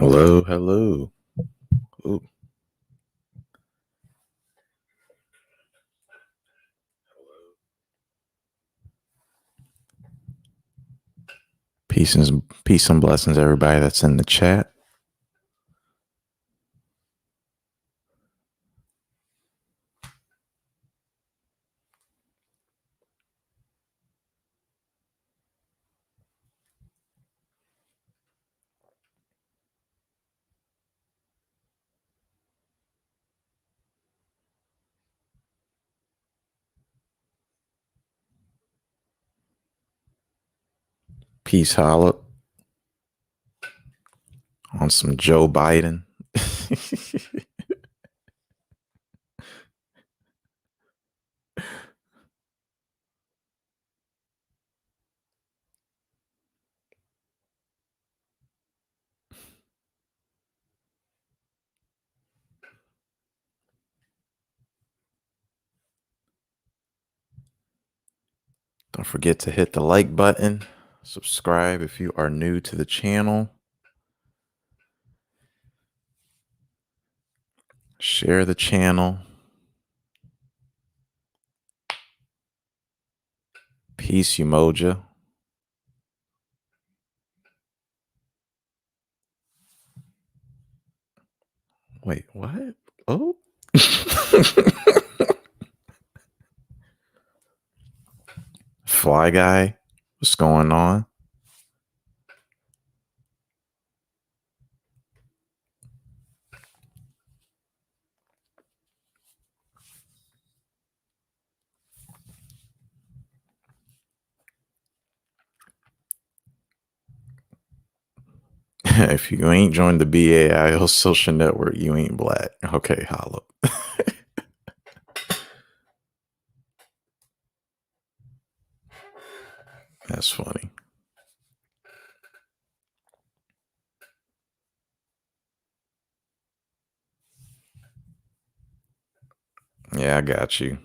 Hello, hello. Ooh. Peace and blessings, everybody that's in the chat. Peace, holla on some Joe Biden. Don't forget to hit the like button, subscribe if you are new to the channel, share the channel. Peace, Umoja. Wait, what? Oh. Fly Guy, what's going on? If you ain't joined the BAIO social network, you ain't black. Okay, holla. That's funny. Yeah, I got you.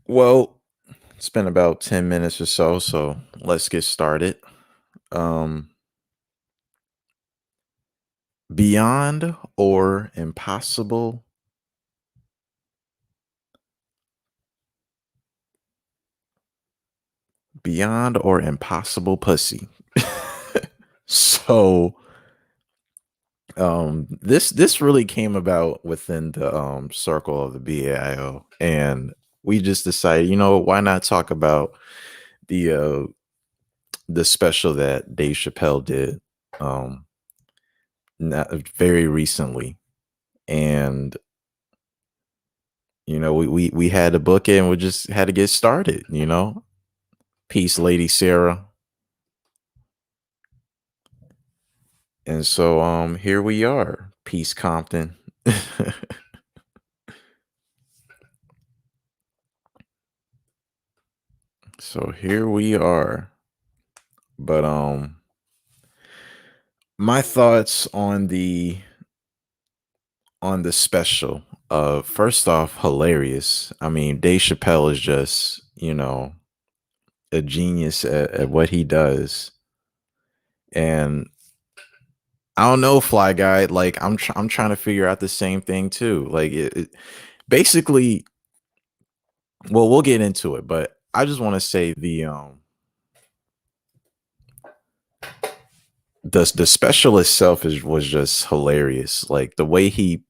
Well, it's been about 10 minutes or so let's get started. Beyond or impossible? Beyond or impossible pussy. So this really came about within the circle of the BAIO, and we just decided, why not talk about the special that Dave Chapelle did not very recently. And we had to book it and we just had to get started. Peace, Lady Sarah. And so here we are. Peace, Compton. So here we are. But my thoughts on the special. First off, hilarious. I mean, Dave Chappelle is just, a genius at what he does. And I don't know, Fly Guy. Like I'm trying to figure out the same thing too. Like basically, well, we'll get into it, but I just want to say the special itself was just hilarious. Like the way he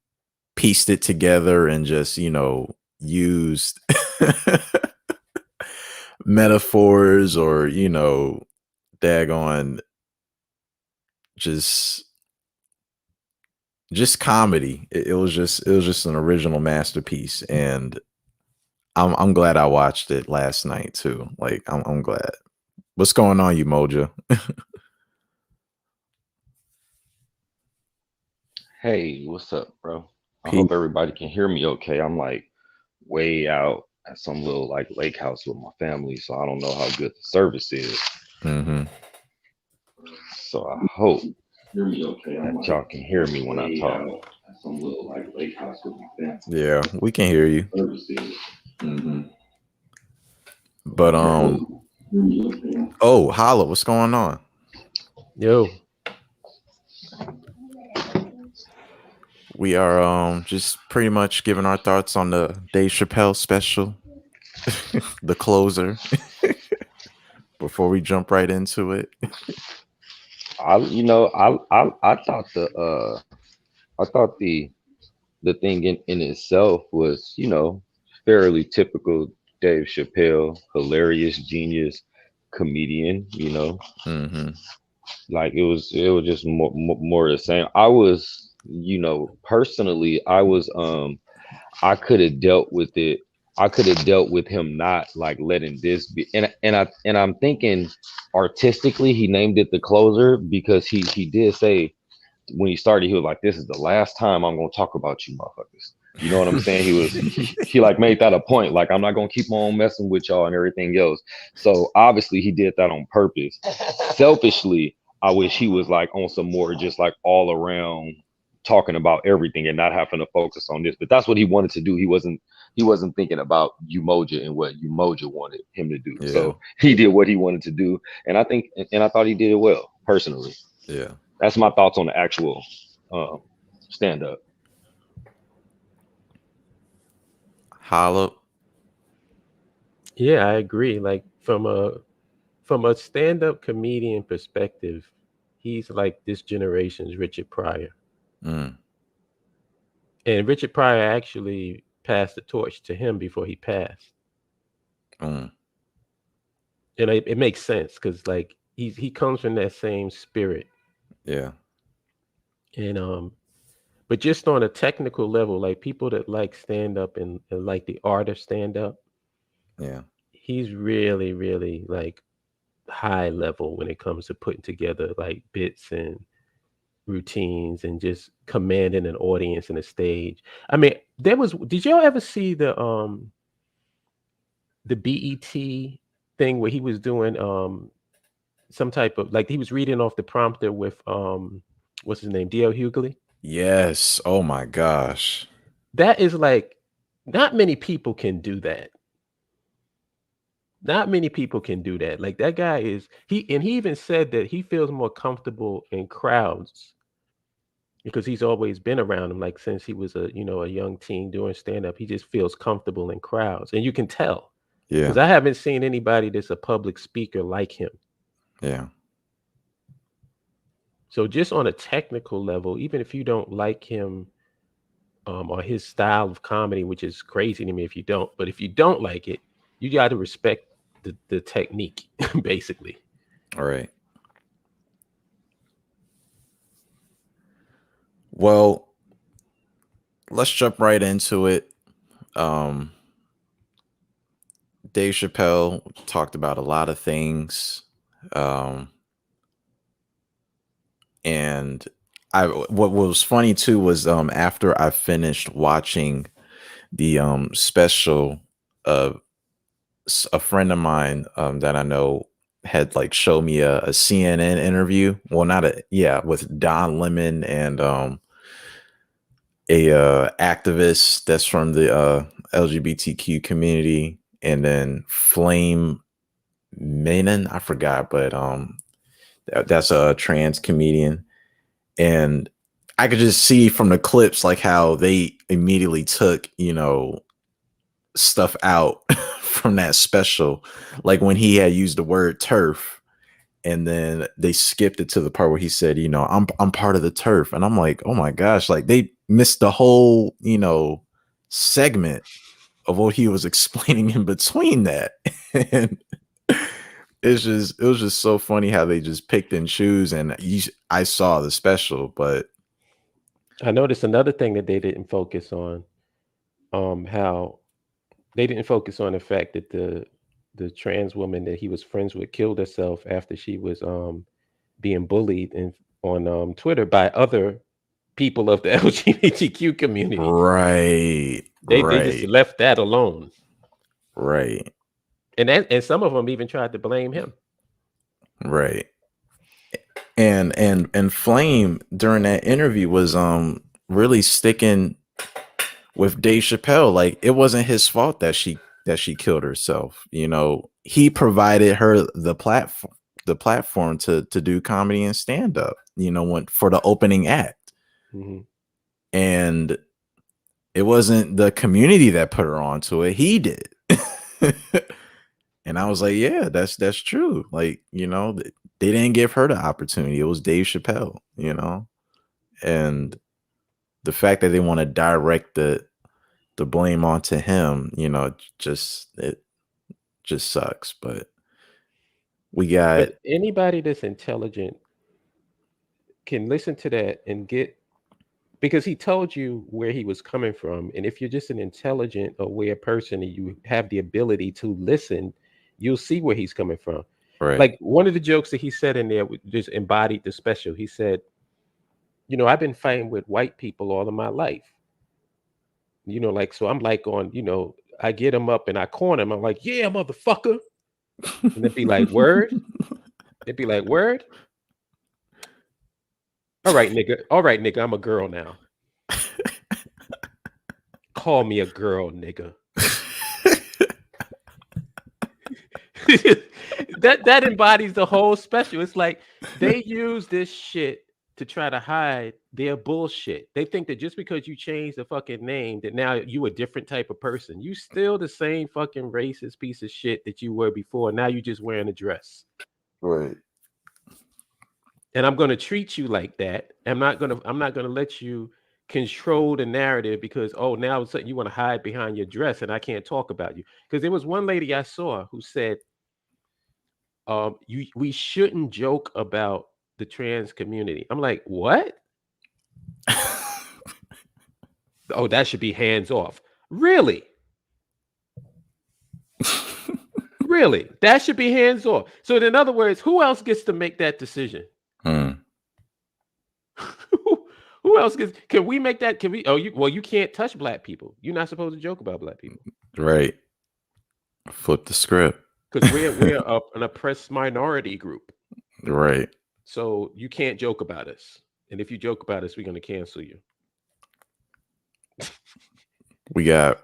pieced it together and just used metaphors or daggone just comedy. It was just an original masterpiece, and I'm glad I watched it last night too. Like I'm glad. What's going on, you Moja? Hey, what's up, bro? I Peace. hope everybody can hear me okay. I'm like way out at some little like lake house with my family, so I don't know how good the service is. Mm-hmm. So I hope. That y'all can hear me when I talk. Yeah, we can hear you. Mm-hmm. But oh, Holla, what's going on? Yo, We are just pretty much giving our thoughts on the Dave Chappelle special, the closer, before we jump right into it. I thought the thing in itself was, fairly typical Dave Chappelle, hilarious, genius comedian, Mm-hmm. like it was just more the same. I was, personally, I could have dealt with it. I could have dealt with him not like letting this be, and I'm thinking artistically he named it the closer because he did say when he started, he was like, "This is the last time I'm gonna talk about you, motherfuckers." You know what I'm saying? He like made that a point. Like, I'm not gonna keep on messing with y'all and everything else. So obviously he did that on purpose. Selfishly, I wish he was like on some more just like all around talking about everything and not having to focus on this. But that's what he wanted to do. He wasn't thinking about Umoja and what Umoja wanted him to do. Yeah, So he did what he wanted to do, and I thought he did it well personally. yeah. That's my thoughts on the actual um, stand up. Holla. yeah, I agree. Like from a stand-up comedian perspective, he's like this generation's Richard Pryor. Mm, And Richard Pryor actually passed the torch to him before he passed. mm, And it makes sense because like he comes from that same spirit. yeah, And but just on a technical level, like people that like stand up and like the art of stand up, yeah, he's really, really like high level when it comes to putting together like bits and routines and just commanding an audience and a stage. I mean, did y'all ever see the BET thing where he was doing some type of like he was reading off the prompter with what's his name? DL Hughley? yes. Oh my gosh. That is like not many people can do that. Not many people can do that. Like that guy is he even said that he feels more comfortable in crowds because he's always been around them like since he was a young teen doing stand up. He just feels comfortable in crowds and you can tell Yeah, because I haven't seen anybody that's a public speaker like him. yeah, So just on a technical level, even if you don't like him or his style of comedy, which is crazy to me if you don't, but if you don't like it, you got to respect the technique basically. all right. Well, let's jump right into it. Um, Dave Chappelle talked about a lot of things. Um, and what was funny too was after I finished watching the special, uh a friend of mine that I know had like showed me a CNN interview. Well, not a yeah, with Don Lemon and a activist that's from the LGBTQ community, and then Flame Manon. I forgot, but that's a trans comedian, and I could just see from the clips like how they immediately took stuff out from that special, like when he had used the word turf, and then they skipped it to the part where he said, I'm part of the turf, and I'm like, oh my gosh, like they missed the whole segment of what he was explaining in between that. And it was just so funny how they just picked and choose. And I saw the special, but I noticed another thing that they didn't focus on, how they didn't focus on the fact that the trans woman that he was friends with killed herself after she was being bullied on Twitter by other people of the LGBTQ community. right, They just right, left that alone, right, and some of them even tried to blame him. right. And Flame during that interview was really sticking with Dave Chappelle. Like it wasn't his fault that she killed herself. You know, he provided her the platform to do comedy and stand up. You know, when for the opening act, Mhm. and it wasn't the community that put her onto it. He did. And I was like, yeah, that's true. Like, you know, they didn't give her the opportunity. It was Dave Chappelle, you know, and the fact that they want to direct the blame onto him, you know, it just sucks. But we got But anybody that's intelligent can listen to that and get, because he told you where he was coming from. And if you're just an intelligent, aware person and you have the ability to listen, you'll see where he's coming from. right, Like one of the jokes that he said in there just embodied the special. He said, I've been fighting with white people all of my life. Like, so I'm like I get him up and I corner him. I'm like, yeah, motherfucker. And they'd be like, word. They'd be like, word. All right, nigga. All right, nigga. I'm a girl now. Call me a girl, nigga. that embodies the whole special. It's like they use this shit to try to hide their bullshit. They think that just because you change the fucking name, that now you a different type of person. You still the same fucking racist piece of shit that you were before. Now you just wearing a dress. right. And I'm gonna treat you like that. I'm not gonna let you control the narrative because now all of a sudden you want to hide behind your dress and I can't talk about you. Because there was one lady I saw who said we shouldn't joke about the trans community. I'm like, what? Oh, that should be hands off. Really? Really? That should be hands off. So in other words, who else gets to make that decision? Hmm. Who else gets, can we make that? Can we, you can't touch black people. You're not supposed to joke about black people. Right. Flip the script. Because we're an oppressed minority group. Right. So you can't joke about us. And if you joke about us, we're gonna cancel you. We got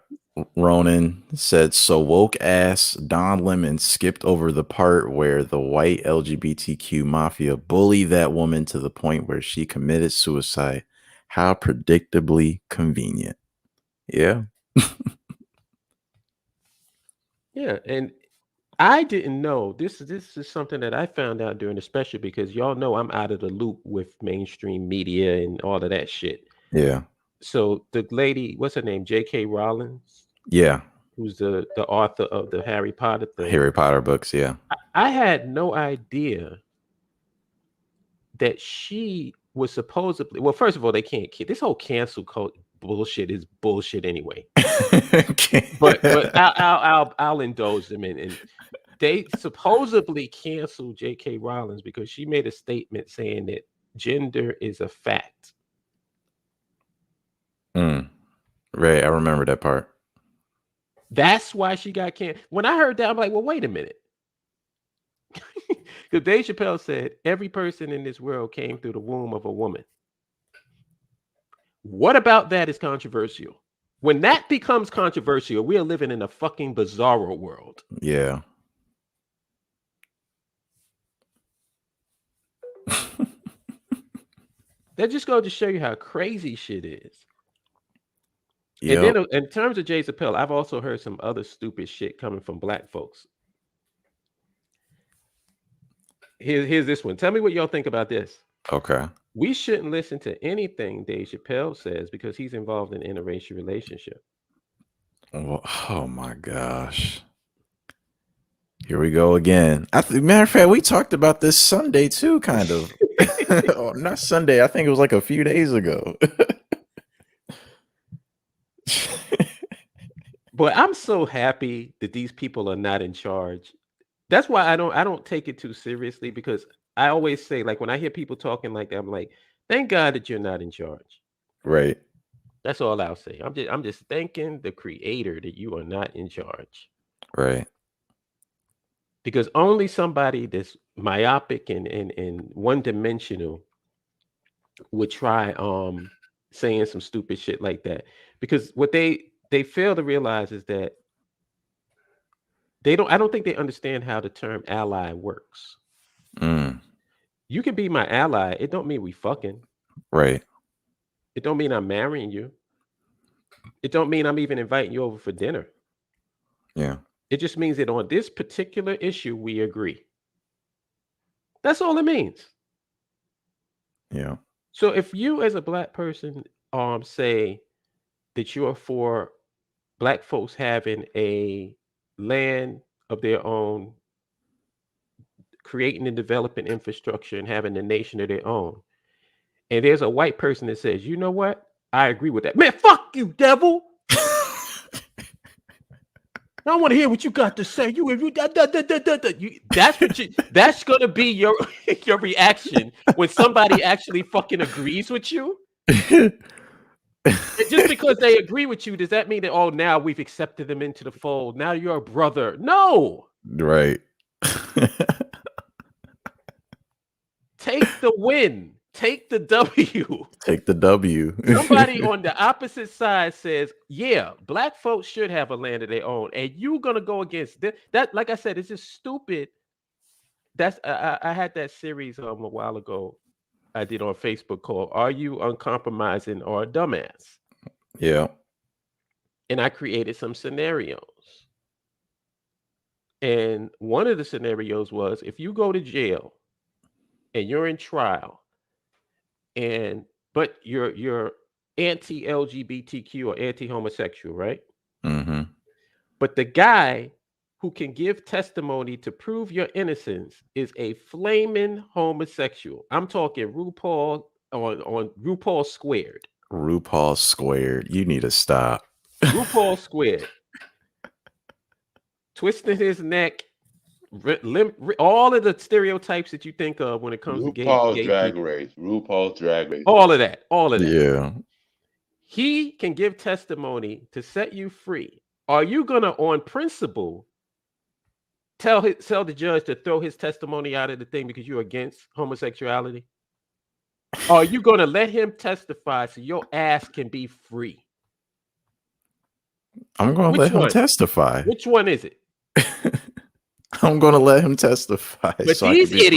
Ronan said, so woke ass Don Lemon skipped over the part where the white LGBTQ mafia bullied that woman to the point where she committed suicide. How predictably convenient. Yeah. Yeah, and I didn't know this is something that I found out during the special because y'all know I'm out of the loop with mainstream media and all of that shit. Yeah. So the lady, what's her name, J.K. Rowling, Yeah. who's the author of the Harry Potter thing. Harry Potter books. Yeah. I had no idea that she was supposedly, well, first of all, they can't this whole cancel cult bullshit is bullshit anyway. But I'll indulge them in. They supposedly canceled J.K. Rowling because she made a statement saying that gender is a fact. Right. I remember that part. That's why she got canceled. When I heard that, I'm like, well, wait a minute. Because Dave Chappelle said every person in this world came through the womb of a woman. What about that is controversial? When that becomes controversial, we are living in a fucking bizarro world. Yeah. That just goes to show you how crazy shit is. And Yep. then in terms of Jay Chappelle, I've also heard some other stupid shit coming from black folks. Here's this one. Tell me what y'all think about this. Okay. We shouldn't listen to anything Dave Chappelle says because he's involved in an interracial relationship. Well, oh my gosh. Here we go again. Matter of fact, we talked about this Sunday too, kind of. Oh, not Sunday. I think it was like a few days ago. But I'm so happy that these people are not in charge. That's why I don't take it too seriously because I always say, like, when I hear people talking like that, I'm like, thank God that you're not in charge. Right. That's all I'll say. I'm just thanking the creator that you are not in charge. Right. because only somebody that's myopic and one dimensional would try saying some stupid shit like that. Because what they fail to realize is that they don't I don't think they understand how the term ally works. Mm, You can be my ally. It don't mean we fucking. right. It don't mean I'm marrying you. It don't mean I'm even inviting you over for dinner. Yeah. It just means that on this particular issue we agree. That's all it means. Yeah. So if you as a black person say that you're for black folks having a land of their own, creating and developing infrastructure and having a nation of their own, and there's a white person that says, you know what? I agree with that. Man, fuck you, devil. I want to hear what you got to say. That's what you. That's gonna be your your reaction when somebody actually fucking agrees with you. And just because they agree with you, does that mean that now we've accepted them into the fold? Now you're a brother? No. Right. Take the win. Take the W. Take the W. Somebody on the opposite side says, "Yeah, black folks should have a land of their own," and you gonna go against that? Like I said, it's just stupid. That's I had that series a while ago. I did on Facebook called "Are You Uncompromising or a Dumbass?" Yeah. And I created some scenarios. And one of the scenarios was if you go to jail and you're in trial, and but you're anti-LGBTQ or anti-homosexual, right? Mm-hmm. But the guy who can give testimony to prove your innocence is a flaming homosexual. I'm talking RuPaul on RuPaul squared. RuPaul squared. You need to stop. RuPaul squared. Twisting his neck, all of the stereotypes that you think of when it comes to RuPaul's gay Drag people. Race. RuPaul's Drag Race. All of that. All of that. Yeah. He can give testimony to set you free. Are you gonna, on principle, tell the judge to throw his testimony out of the thing because you're against homosexuality? Or are you gonna let him testify so your ass can be free? I'm going to Which let him one? testify. Which one is it? I'm going to let him testify But so I can be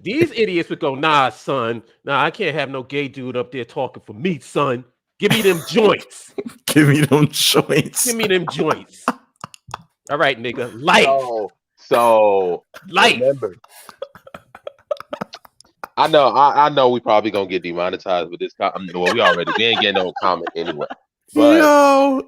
these idiots would go, nah, son, nah, I can't have no gay dude up there talking for me, son. Give me them joints. Give me them joints. Give me them joints. All right, nigga. Life. So Life. remember, I know we probably gonna get demonetized with this. Well, we ain't getting no comment anyway. But Yo.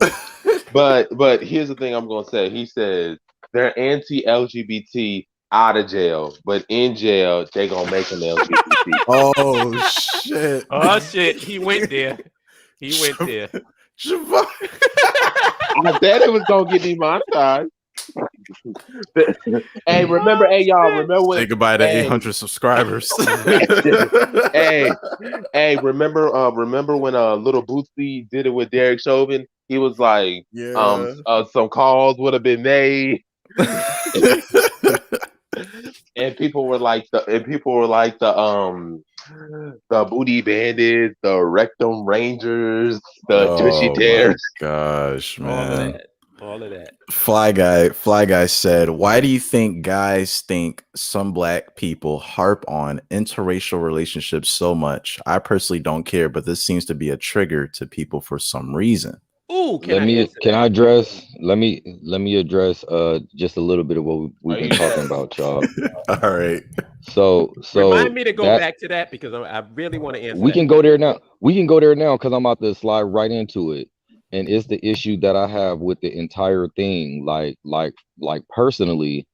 but here's the thing I'm gonna say. He says they're anti-LGBT out of jail, but in jail they gonna make them LGBT. Oh shit. Oh shit. He went there. He went there. I said it was gonna get demonetized. Hey, remember, hey y'all, remember when? Say goodbye to 800 subscribers. hey, remember when Little Bootsy did it with Derek Chauvin? He was like, Yeah. some calls would have been made, and people were like the booty bandits, the rectum rangers, the tushy Oh my tears. gosh, man. All of that. Fly guy said, why do you think guys think some black people harp on interracial relationships so much? I personally don't care, but this seems to be a trigger to people for some reason. Ooh, Let me address just a little bit of what we've been talking about, y'all. All right. So remind me to go back to that because I really want to answer. We can go there now. We can go there now because I'm about to slide right into it. And it's the issue that I have with the entire thing. Like personally,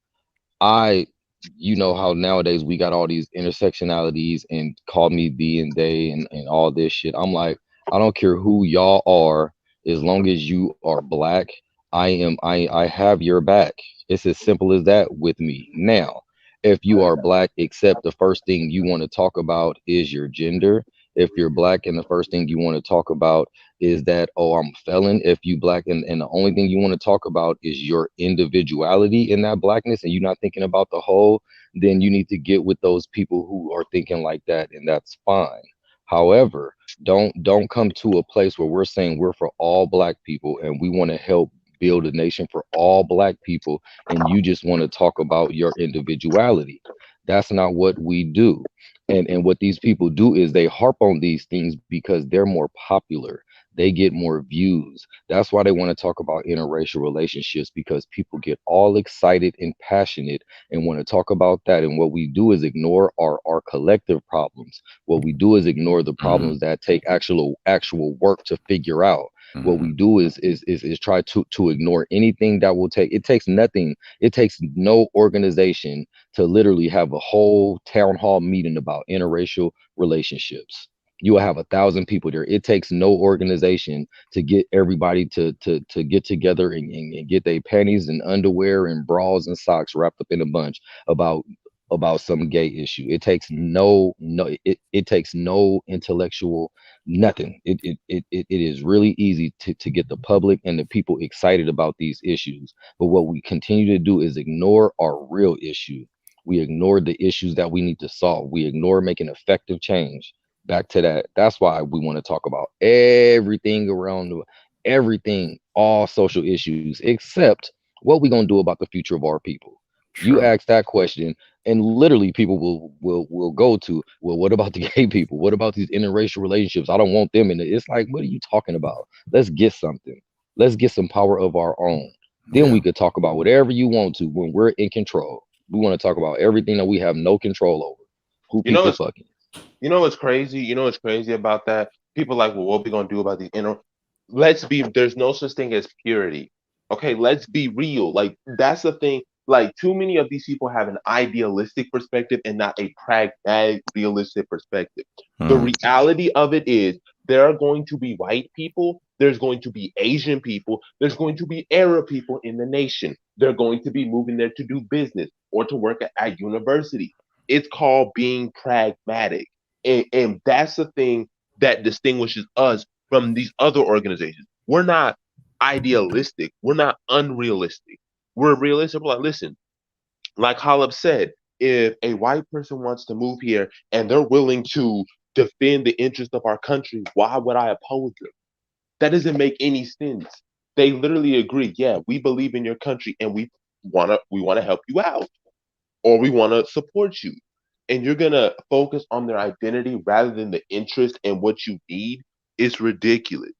you know how nowadays we got all these intersectionalities and call me B and they and all this shit. I'm like, I don't care who y'all are, as long as you are black, I have your back. It's as simple as that with me. Now, if you are black, except the first thing you want to talk about is your gender, if you're black and the first thing you want to talk about is that, oh, I'm a felon. If you black and the only thing you want to talk about is your individuality in that blackness, and you're not thinking about the whole, then you need to get with those people who are thinking like that, and that's fine. However, don't come to a place where we're saying we're for all black people and we want to help build a nation for all black people, and you just want to talk about your individuality. That's not what we do. And what these people do is they harp on these things because they're more popular. They get more views. That's why they want to talk about interracial relationships, because people get all excited and passionate and want to talk about that. And what we do is ignore our collective problems. What we do is ignore the Mhm, problems that take actual work to figure out. What we mhm, do is try to ignore anything that will take. It takes nothing. It takes no organization to literally have a whole town hall meeting about interracial relationships. You will have 1,000 people there. It takes no organization to get everybody to get together and get their panties and underwear and bras and socks wrapped up in a bunch about some gay issue. It takes it takes no intellectual nothing. It is really easy to get the public and the people excited about these issues. But what we continue to do is ignore our real issue. We ignore the issues that we need to solve. We ignore making effective change. Back to that. That's why we want to talk about everything around everything, all social issues, except what we gonna do about the future of our people. You true. ask that question, and literally people will go to, well, what about the gay people? What about these interracial relationships? I don't want them in it. It's like, what are you talking about? Let's get something. Let's get some power of our own. Then Yeah. we could talk about whatever you want to when we're in control. We want to talk about everything that we have no control over. Who You know people what's fucking. you know what's crazy? You know what's crazy about that? People like, well, what we gonna do about these inner? Let's be. There's no such thing as purity. Okay, let's be real. Like that's the thing. Like too many of these people have an idealistic perspective and not a pragmatic, realistic perspective. The Mm, reality of it is there are going to be white people. There's going to be Asian people. There's going to be Arab people in the nation. They're going to be moving there to do business or to work at university. It's called being pragmatic. And that's the thing that distinguishes us from these other organizations. We're not idealistic. We're not unrealistic. We're realistic. We're like, listen, like Holub said, if a white person wants to move here and they're willing to defend the interest of our country, why would I oppose them? That doesn't make any sense. They literally agree, yeah, we believe in your country and we wanna help you out or we wanna support you. And you're gonna focus on their identity rather than the interest and what you need. It's ridiculous.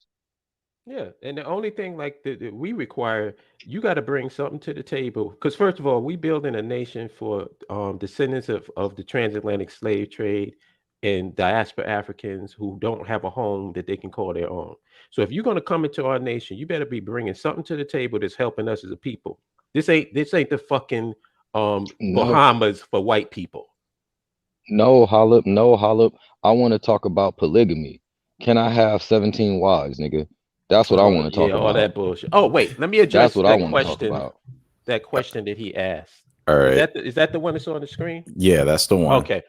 Yeah, and the only thing like that we require, you got to bring something to the table. Because first of all, we building a nation for descendants of the transatlantic slave trade and diaspora Africans who don't have a home that they can call their own. So if you're going to come into our nation, you better be bringing something to the table that's helping us as a people. This ain't the fucking No, Bahamas for white people. no, Hollip, no, Hollip. I want to talk about polygamy. Can I have 17 wives, nigga? That's what I Oh want to yeah, talk all about. that bullshit. Oh wait, let me That's address what I want to talk about. that question that he asked. all Is right. that the one that's on the screen? Yeah, that's the one. Okay.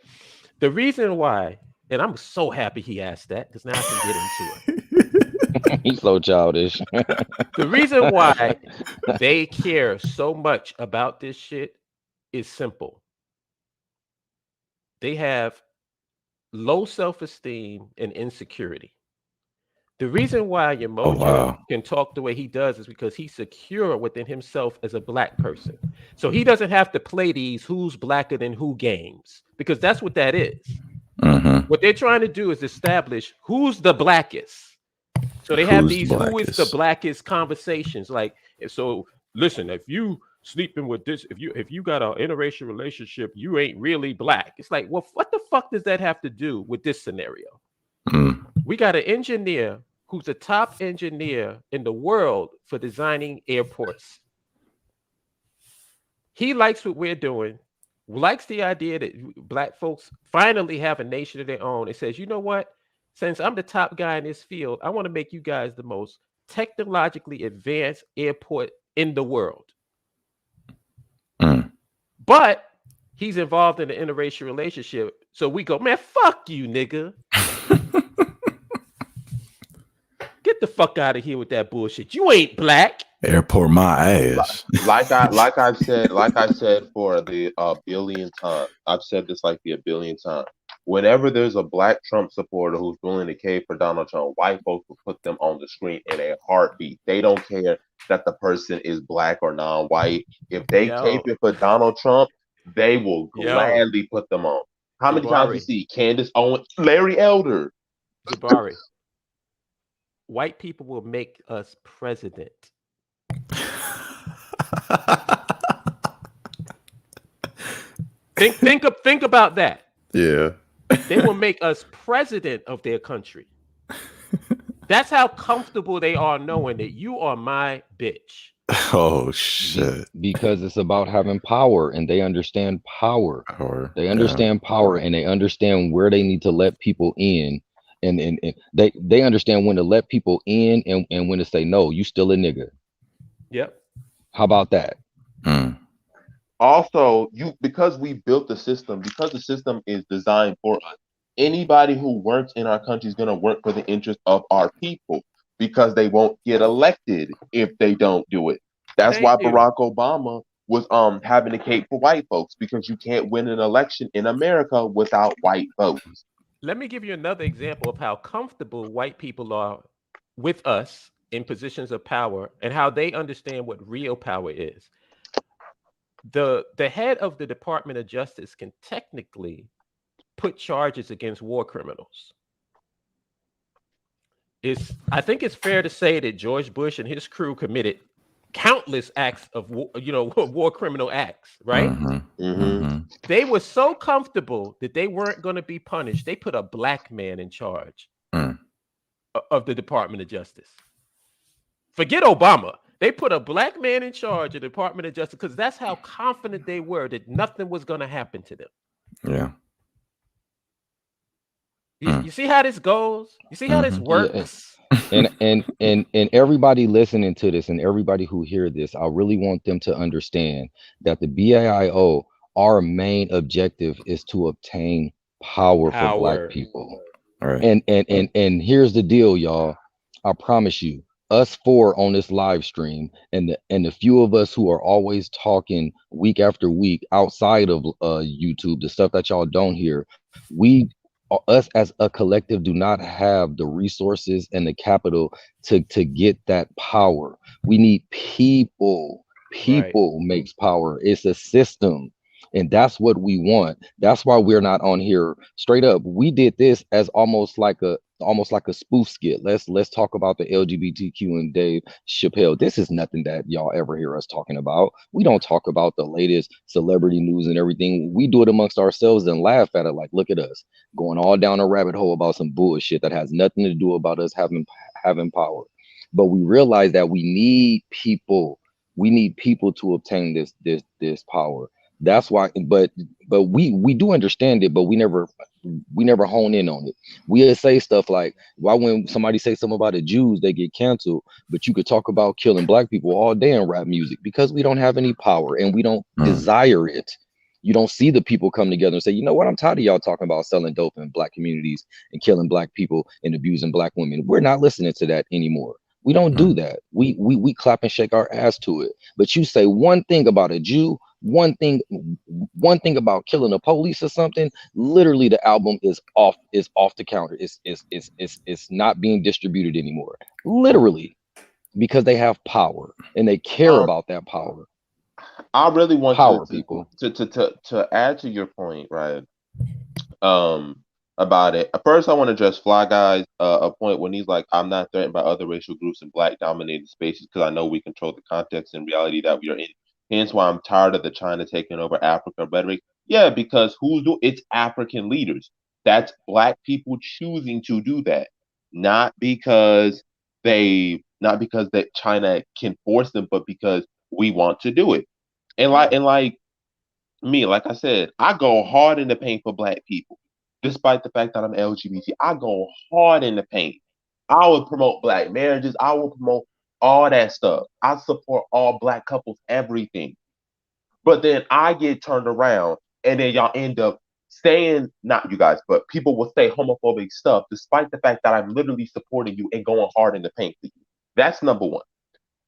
The reason why, and I'm so happy he asked that because now I can get into it. He's so childish. The reason why they care so much about this shit is simple. They have low self-esteem and insecurity. The reason why Oh Yamoja wow. can talk the way he does is because he's secure within himself as a black person. So he doesn't have to play these who's blacker than who games because that's what that is. Mm-hmm. What they're trying to do is establish who's the blackest. So they have Who's the these who is the blackest? blackest conversations. Like, so listen, if you sleeping with this, if you got an interracial relationship, you ain't really black. It's like, well, what the fuck does that have to do with this scenario? Mm. We got an engineer who's a top engineer in the world for designing airports. He likes what we're doing, likes the idea that black folks finally have a nation of their own. It says, you know what? Since I'm the top guy in this field, I want to make you guys the most technologically advanced airport in the world. Mm. But he's involved in an interracial relationship. So we go, man, fuck you, nigga. the fuck out of here with that bullshit. You ain't black. Airport my Like ass. like I've said for the billion times. I've said this like the a billion times. Whenever there's a black Trump supporter who's willing to cave for Donald Trump, white folks will put them on the screen in a heartbeat. They don't care that the person is black or non-white. If they cave Yo, it for Donald Trump, they will yo, gladly put them on. How many times you Jabari, see Candace Owens, Larry Elder? Jabari. White people will make us president. Think about that. Yeah. They will make us president of their country. That's how comfortable they are knowing that you are my bitch. Oh Be- shit. because it's about having power, and they understand power. Or They yeah. understand power, and they understand where they need to let people in, and they understand when to let people in, and when to say no, you still a nigga. Yep. How about that? Mm. Also, because we built the system, because the system is designed for us, anybody who works in our country is going to work for the interest of our people because they won't get elected if they don't do it. That's Thank why you. Barack Obama was having to cape for white folks, because you can't win an election in America without white votes. Let me give you another example of how comfortable white people are with us in positions of power and how they understand what real power is. The head of the Department of Justice can technically put charges against war criminals. I think it's fair to say that George Bush and his crew committed countless acts of war, war criminal acts, right? Mm-hmm. Hmm. Mm-hmm. They were so comfortable that they weren't going to be punished. They put a black man in charge Mm. of the Department of Justice. Forget Obama. They put a black man in charge of the Department of Justice because that's how confident they were that nothing was going to happen to them. Yeah. You, Mm. you see how this goes? You see how this Mm-hmm. Yeah, works? and everybody listening to this, and everybody who hear this, I really want them to understand that the BAIO, our main objective is to obtain power for black Power. people. All right. And here's the deal, y'all. I promise you, us four on this live stream, and the few of us who are always talking week after week outside of YouTube, the stuff that y'all don't hear, we us as a collective do not have the resources and the capital to get that power. We need people. Right. People makes power. It's a system. And that's what we want. That's why we're not on here straight up. We did this as almost like a spoof skit. Let's talk about the LGBTQ and Dave Chappelle. This is nothing that y'all ever hear us talking about. We don't talk about the latest celebrity news and everything. We do it amongst ourselves and laugh at it like, look at us going all down a rabbit hole about some bullshit that has nothing to do about us having power. But we realize that we need people. We need people to obtain this power. That's why, but we do understand it, but we never hone in on it. We say stuff like, why when somebody say something about the Jews, they get canceled, but you could talk about killing black people all day in rap music because we don't have any power and we don't Mm. desire it. You don't see the people come together and say, you know what, I'm tired of y'all talking about selling dope in black communities and killing black people and abusing black women. We're not listening to that anymore. We don't do Mm. that. We clap and shake our ass to it. But you say one thing about a Jew, one thing about killing a police or something, literally the album is off the counter. It's not being distributed anymore. Literally, because they have power and they care Um, about that power. I really want Power, people. to add to your point, right? um about it. First, I want to address Fly Guy's a point when he's like, "I'm not threatened by other racial groups in black dominated spaces because I know we control the context and reality that we are in. Hence, why I'm tired of the China taking over Africa rhetoric. Yeah, because it's African leaders. That's black people choosing to do that, not because that China can force them, but because we want to do it. And like Yeah. and like me, like I said, I go hard in the paint for black people. Despite the fact that I'm LGBT, I go hard in the paint. I would promote black marriages. I will promote all that stuff. I support all black couples, everything. But then I get turned around and then y'all end up saying, not you guys, but people will say homophobic stuff despite the fact that I'm literally supporting you and going hard in the paint for you. That's number one.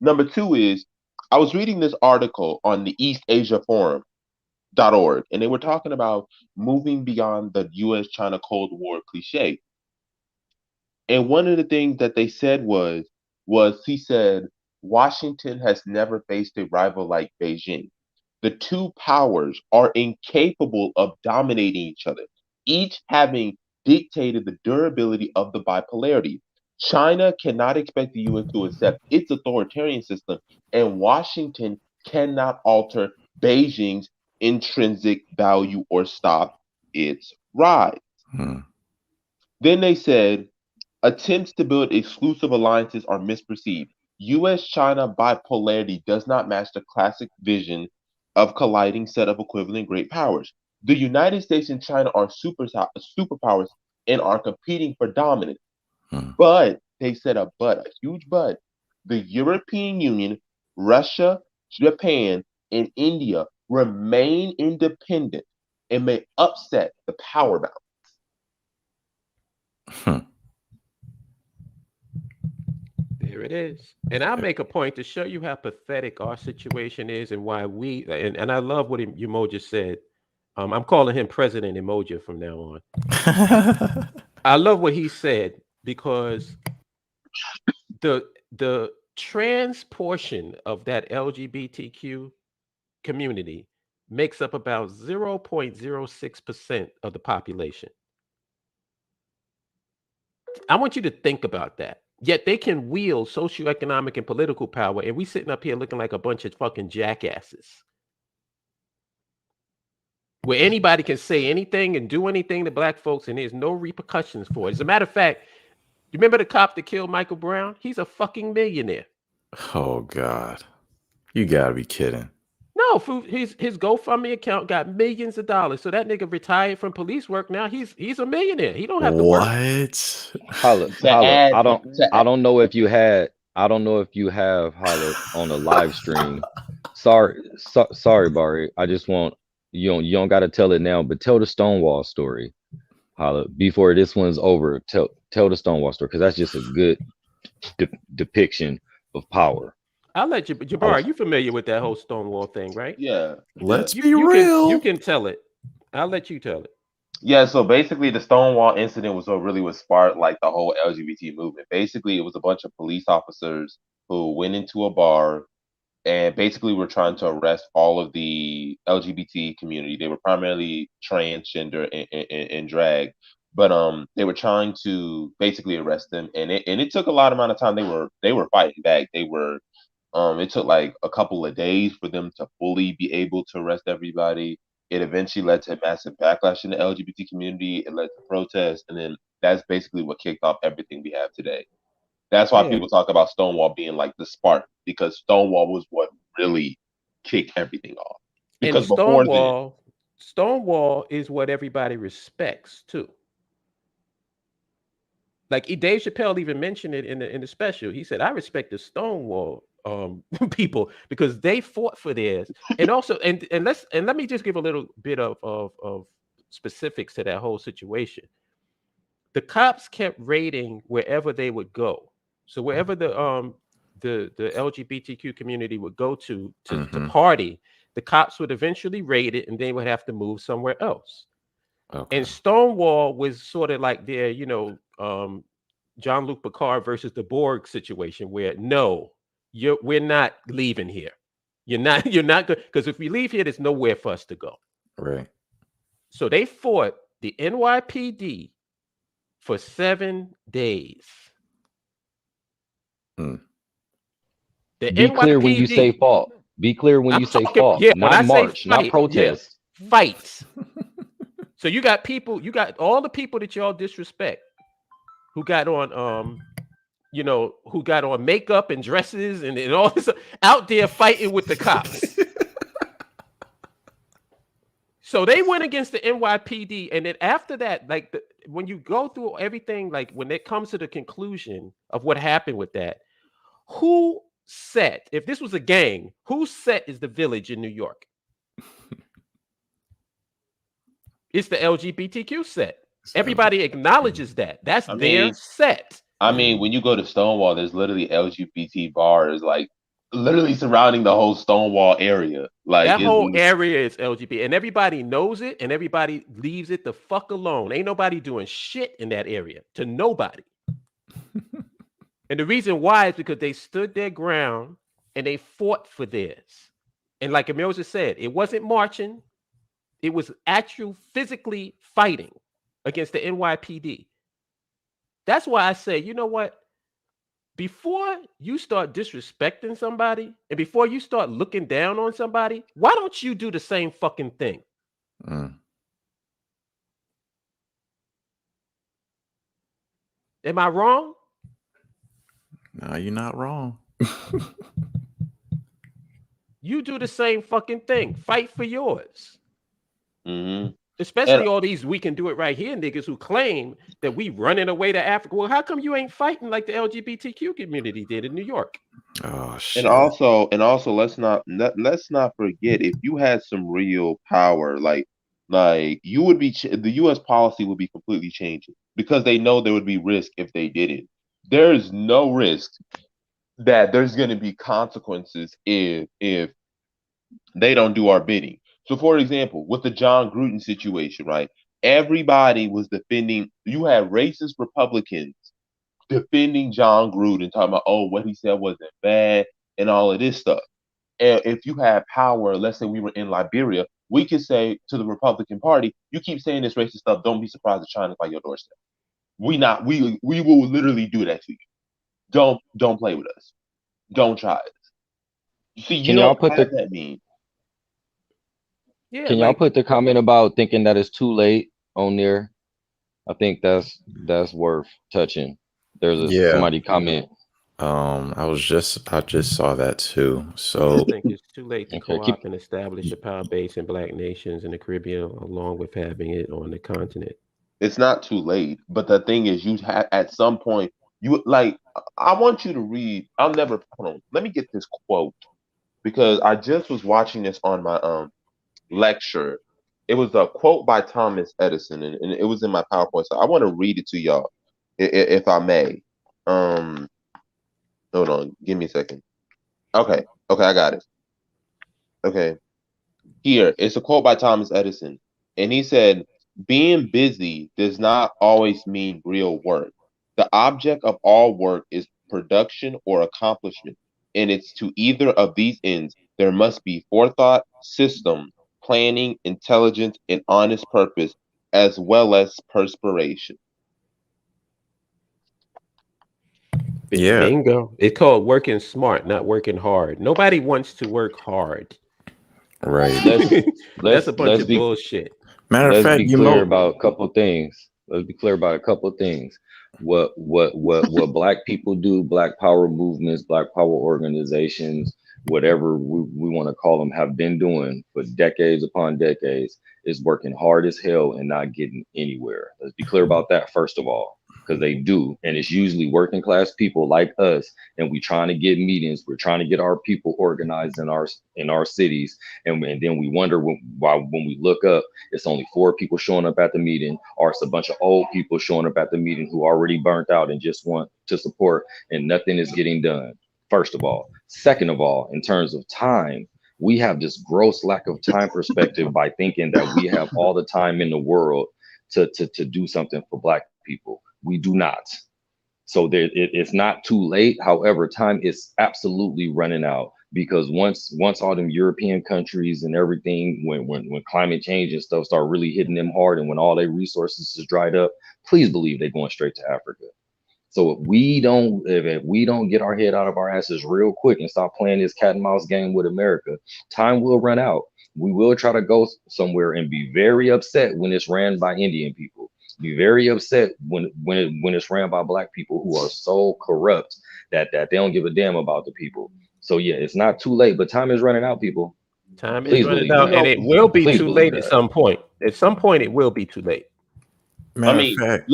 Number two is I was reading this article on the East Asia Forum.org, and they were talking about moving beyond the US China Cold War cliche. And one of the things that they said was he said Washington has never faced a rival like Beijing. The two powers are incapable of dominating each other, each having dictated the durability of the bipolarity. China cannot expect the US to accept its authoritarian system, and Washington cannot alter Beijing's intrinsic value or stop its rise. Hmm. Then they said attempts to build exclusive alliances are misperceived. US China bipolarity does not match the classic vision of colliding set of equivalent great powers. The United States and China are superpowers and are competing for dominance. Hmm. But they said a huge but. The European Union, Russia, Japan, and India remain independent and may upset the power balance. Hmm. There it is. And I'll make a point to show you how pathetic our situation is and why and I love what Umoja said. I'm calling him President Emoja from now on. I love what he said because the trans portion of that LGBTQ community makes up about 0.06% of the population. I want you to think about that. Yet they can wield socioeconomic and political power, and we sitting up here looking like a bunch of fucking jackasses. Where anybody can say anything and do anything to black folks, and there's no repercussions for it. As a matter of fact, you remember the cop that killed Michael Brown? He's a fucking millionaire. Oh God, you gotta be kidding. No, his GoFundMe account got millions of dollars. So that nigga retired from police work. Now he's a millionaire. He don't have to work. What? Holla, To holla. add, to I don't know if you had. I don't know if you have holla on the live stream. Sorry, Barry. I just want you don't got to tell it now, but tell the Stonewall story. Holla before this one's over. Tell the Stonewall story because that's just a good depiction of power. I'll let you, Jabbar, are you familiar with that whole Stonewall thing, right? yeah, Let's You be you real. can tell it. I'll let you tell it. yeah. So basically, the Stonewall incident was what really was sparked like the whole LGBT movement. Basically, it was a bunch of police officers who went into a bar and basically were trying to arrest all of the LGBT community. They were primarily transgender and drag, but they were trying to basically arrest them, and it took a lot amount of time. They were fighting back. It took like a couple of days for them to fully be able to arrest everybody. It eventually led to a massive backlash in the LGBT community. It led to protests, and then that's basically what kicked off everything we have today. That's why Yeah. people talk about Stonewall being like the spark, because Stonewall was what really kicked everything off. And Because before then, Stonewall is what everybody respects too. Like Dave Chappelle even mentioned it in the special. He said, "I respect the Stonewall people because they fought for theirs." And also, and let me just give a little bit of specifics to that whole situation. The cops kept raiding wherever they would go. So wherever the LGBTQ community would go to Mhm. party, the cops would eventually raid it, and they would have to move somewhere else. Okay. And Stonewall was sort of like their, Jean-Luc Picard versus the Borg situation, where no, we're not leaving here. You're not good because if we leave here, there's nowhere for us to go. Right. So they fought the NYPD for 7 days. Mm. The Be clear when you say NYPD. fault. Be clear when I'm you say talking, fault, yeah. When not I say march, not fight, yeah, protest. fights. So you got all the people that y'all disrespect who got on who got on makeup and dresses and all this out there fighting with the cops. So they went against the NYPD, and then after that, like when you go through everything, like when it comes to the conclusion of what happened with that, who set? If this was a gang, who set is the Village in New York? It's the LGBTQ set. It's Everybody LGBT. acknowledges that. That's I their mean, set. when you go to Stonewall, there's literally LGBT bars like literally surrounding the whole Stonewall area. Like That whole area is LGBT, and everybody knows it, and everybody leaves it the fuck alone. Ain't nobody doing shit in that area to nobody. And the reason why is because they stood their ground and they fought for theirs. And like Emil just said, it wasn't marching, it was actual physically fighting against the NYPD. That's why I say, you know what? Before you start disrespecting somebody and before you start looking down on somebody, why don't you do the same fucking thing? Mm. Am I wrong? No, you're not wrong. You do the same fucking thing. Fight for yours. hmm and Especially all these we can do it right here niggas who claim that we running away to Africa. Well, how come you ain't fighting like the LGBTQ community did in New York? Oh and shit. also let's not forget, if you had some real power, like you would be the U.S. policy would be completely changing because they know there would be risk if they didn't. There's no risk that there's going to be consequences if they don't do our bidding. So, for example, with the John Gruden situation, right? Everybody was defending. You had racist Republicans defending John Gruden, talking about, oh, what he said wasn't bad and all of this stuff. And if you had power, let's say we were in Liberia, we could say to the Republican Party, you keep saying this racist stuff. Don't be surprised if China's by your doorstep. We will literally do that to you. Don't play with us. Don't try it. You see, you Can y'all don't put have the that mean. Yeah, can y'all like put the comment about thinking that it's too late on there? I think that's worth touching. There's a Yeah. somebody comment. I just saw that too. I So just think it's too late to Okay, keep co-opt and establish a power base in black nations in the Caribbean, along with having it on the continent. It's not too late, but the thing is, you have at some point you like. I want you to read. I'll never hold on. Let me get this quote because I just was watching this on my lecture. It was a quote by Thomas Edison, and it was in my PowerPoint. So I want to read it to y'all, if I may. Um, hold on, give me a second. Okay, okay, I got it. Okay, here it's a quote by Thomas Edison, and he said, "Being busy does not always mean real work. The object of all work is production or accomplishment, and it's to either of these ends there must be forethought, system, planning, intelligence, and honest purpose, as well as perspiration." yeah, Bingo. It's called working smart, not working hard. Nobody wants to work hard. right. let's That's let's a bunch let's of be bullshit. Matter of let's fact, be you clear know, about a couple things. Let's be clear about a couple things. What black people do, black power movements, black power organizations, whatever we want to call them, have been doing for decades upon decades is working hard as hell and not getting anywhere. Let's be clear about that first of all, because they do. And it's usually working class people like us, and we trying to get meetings, we're trying to get our people organized in our cities, and then we wonder why when we look up it's only four people showing up at the meeting, or it's a bunch of old people showing up at the meeting who already burnt out and just want to support, and nothing is getting done. First of all. Second of all, in terms of time, we have this gross lack of time perspective by thinking that we have all the time in the world to do something for Black people. We do not. So it's not too late. However, time is absolutely running out because once all them European countries and everything, when climate change and stuff start really hitting them hard, and when all their resources is dried up, please believe they're going straight to Africa. So if we don't get our head out of our asses real quick and stop playing this cat and mouse game with America, time will run out. We will try to go somewhere and be very upset when it's ran by Indian people. Be very upset when it's ran by Black people who are so corrupt that they don't give a damn about the people. So yeah, it's not too late, but time is running out, people. Time is Please running believe You out, that. and know, it will be Please too believe late at that. some point. At some point, it will be too late. I matter of mean, fact,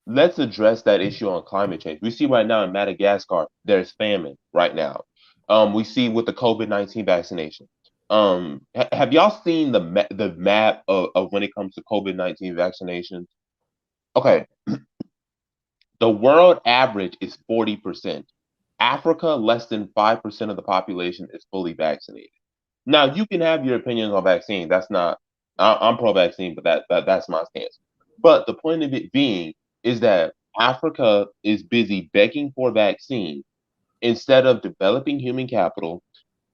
let's address that issue on climate change. We see right now in Madagascar there's famine right now. We see with the COVID-19 vaccination. Have y'all seen the map of when it comes to COVID-19 vaccinations? Okay, the world average is 40%. Africa, less than 5% of the population is fully vaccinated. Now, you can have your opinions on vaccine. That's not, I'm pro-vaccine, but that's my stance. But the point of it being is that Africa is busy begging for vaccine instead of developing human capital,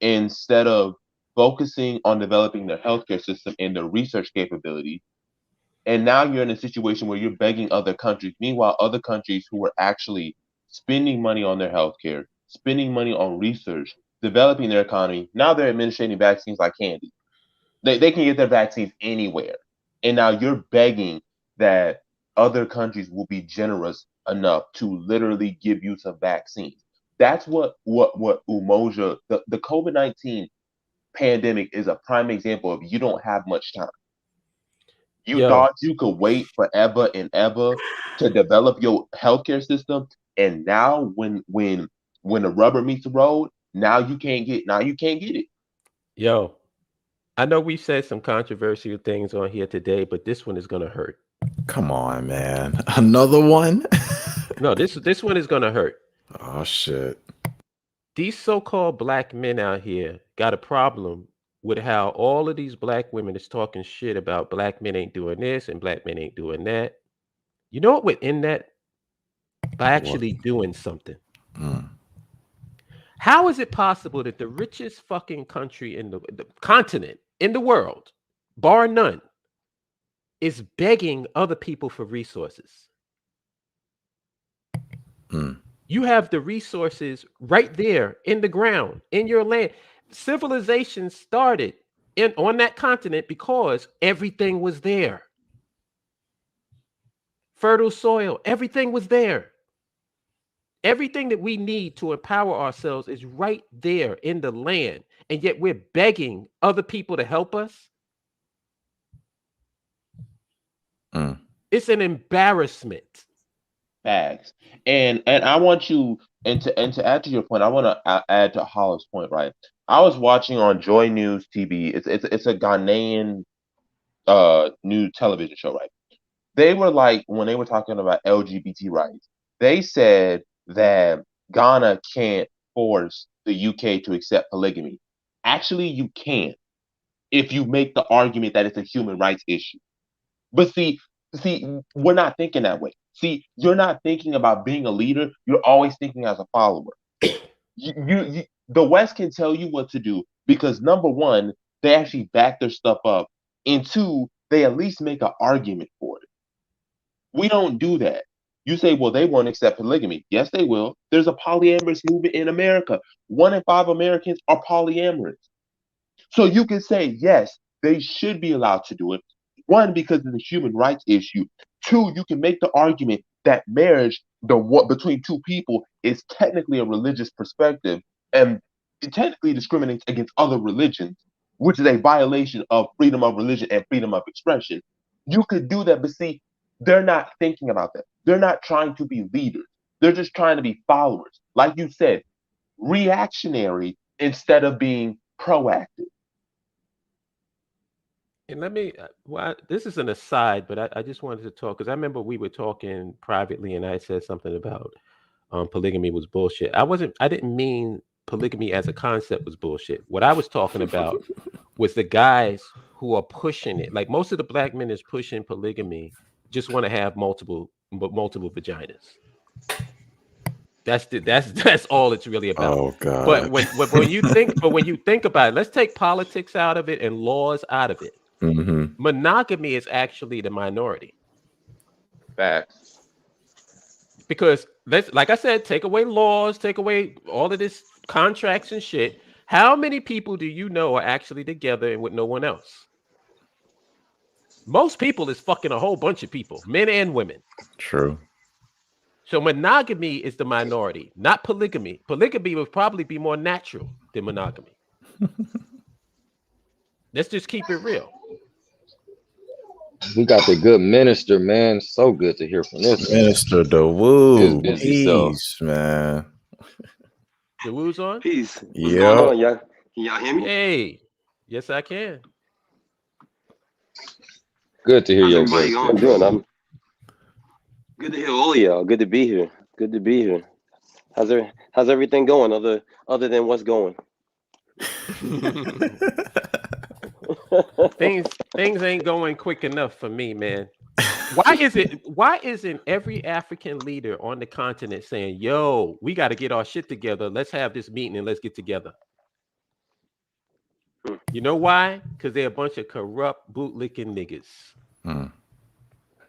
instead of focusing on developing their healthcare system and their research capability. And now you're in a situation where you're begging other countries. Meanwhile, other countries who are actually spending money on their healthcare, spending money on research, developing their economy, now they're administrating vaccines like candy. They can get their vaccines anywhere. And now you're begging that other countries will be generous enough to literally give you some vaccines. That's what Umoja, the COVID-19 pandemic is a prime example of. You don't have much time. You Yo, thought you could wait forever and ever to develop your healthcare system, and now when the rubber meets the road, now you can't get it. yo, I know we said some controversial things on here today, but this one is gonna hurt. Come on, man. Another one? No, this one is gonna hurt. Oh shit. These so-called black men out here got a problem with how all of these black women is talking shit about black men ain't doing this and black men ain't doing that. You know what we're in that? By What? actually doing something. Mm. How is it possible that the richest fucking country in the continent, in the world, bar none, is begging other people for resources? Mm. You have the resources right there in the ground, in your land. Civilization started on that continent because everything was there. Fertile soil, everything was there. Everything that we need to empower ourselves is right there in the land. And yet we're begging other people to help us. Mm. It's an embarrassment. Facts. And I want you and to add to your point, I want to add to Hollow's point, right? I was watching on Joy News TV. It's a Ghanaian new television show, right? They were like, when they were talking about LGBT rights, they said that Ghana can't force the UK to accept polygamy. Actually, you can if you make the argument that it's a human rights issue. But see, we're not thinking that way. See, you're not thinking about being a leader. You're always thinking as a follower. The West can tell you what to do because number one, they actually back their stuff up, and two, they at least make an argument for it. We don't do that. You say, well, they won't accept polygamy. Yes, they will. There's a polyamorous movement in America. 1 in 5 Americans are polyamorous. So you can say, yes, they should be allowed to do it. One, because it's a human rights issue. Two, you can make the argument that marriage, between two people, is technically a religious perspective and it technically discriminates against other religions, which is a violation of freedom of religion and freedom of expression. You could do that, but see, they're not thinking about that. They're not trying to be leaders. They're just trying to be followers. Like you said, reactionary instead of being proactive. And let me, well, this is an aside, but I just wanted to talk because I remember we were talking privately and I said something about polygamy was bullshit. I didn't mean polygamy as a concept was bullshit. What I was talking about was the guys who are pushing it. Like most of the black men is pushing polygamy, just want to have multiple vaginas. That's all it's really about. Oh god. But when you think about it, let's take politics out of it and laws out of it. Mm-hmm. Monogamy is actually the minority Facts. because like I said, take away laws, take away all of this contracts and shit. How many people do you know are actually together and with no one else? Most people is fucking a whole bunch of people, men and women. True. So monogamy is the minority, not polygamy. Polygamy would probably be more natural than monogamy. Let's just keep it real. We got the good minister, man. So good to hear from this Minister His DeWoo. busy self. Peace, man. The woo's on? Peace. What's going Yep. on, y'all? Can y'all hear me? Hey. Yes, I can. Good to hear How's your everybody voice, going? good Doing? brother. I'm good to hear all of y'all. Good to be here. Good to be here. How's everything going other than what's going? Things ain't going quick enough for me, man. Why isn't every African leader on the continent saying, "Yo, we got to get our shit together. Let's have this meeting and let's get together." Hmm. You know why? Because they're a bunch of corrupt bootlicking niggas. Hmm.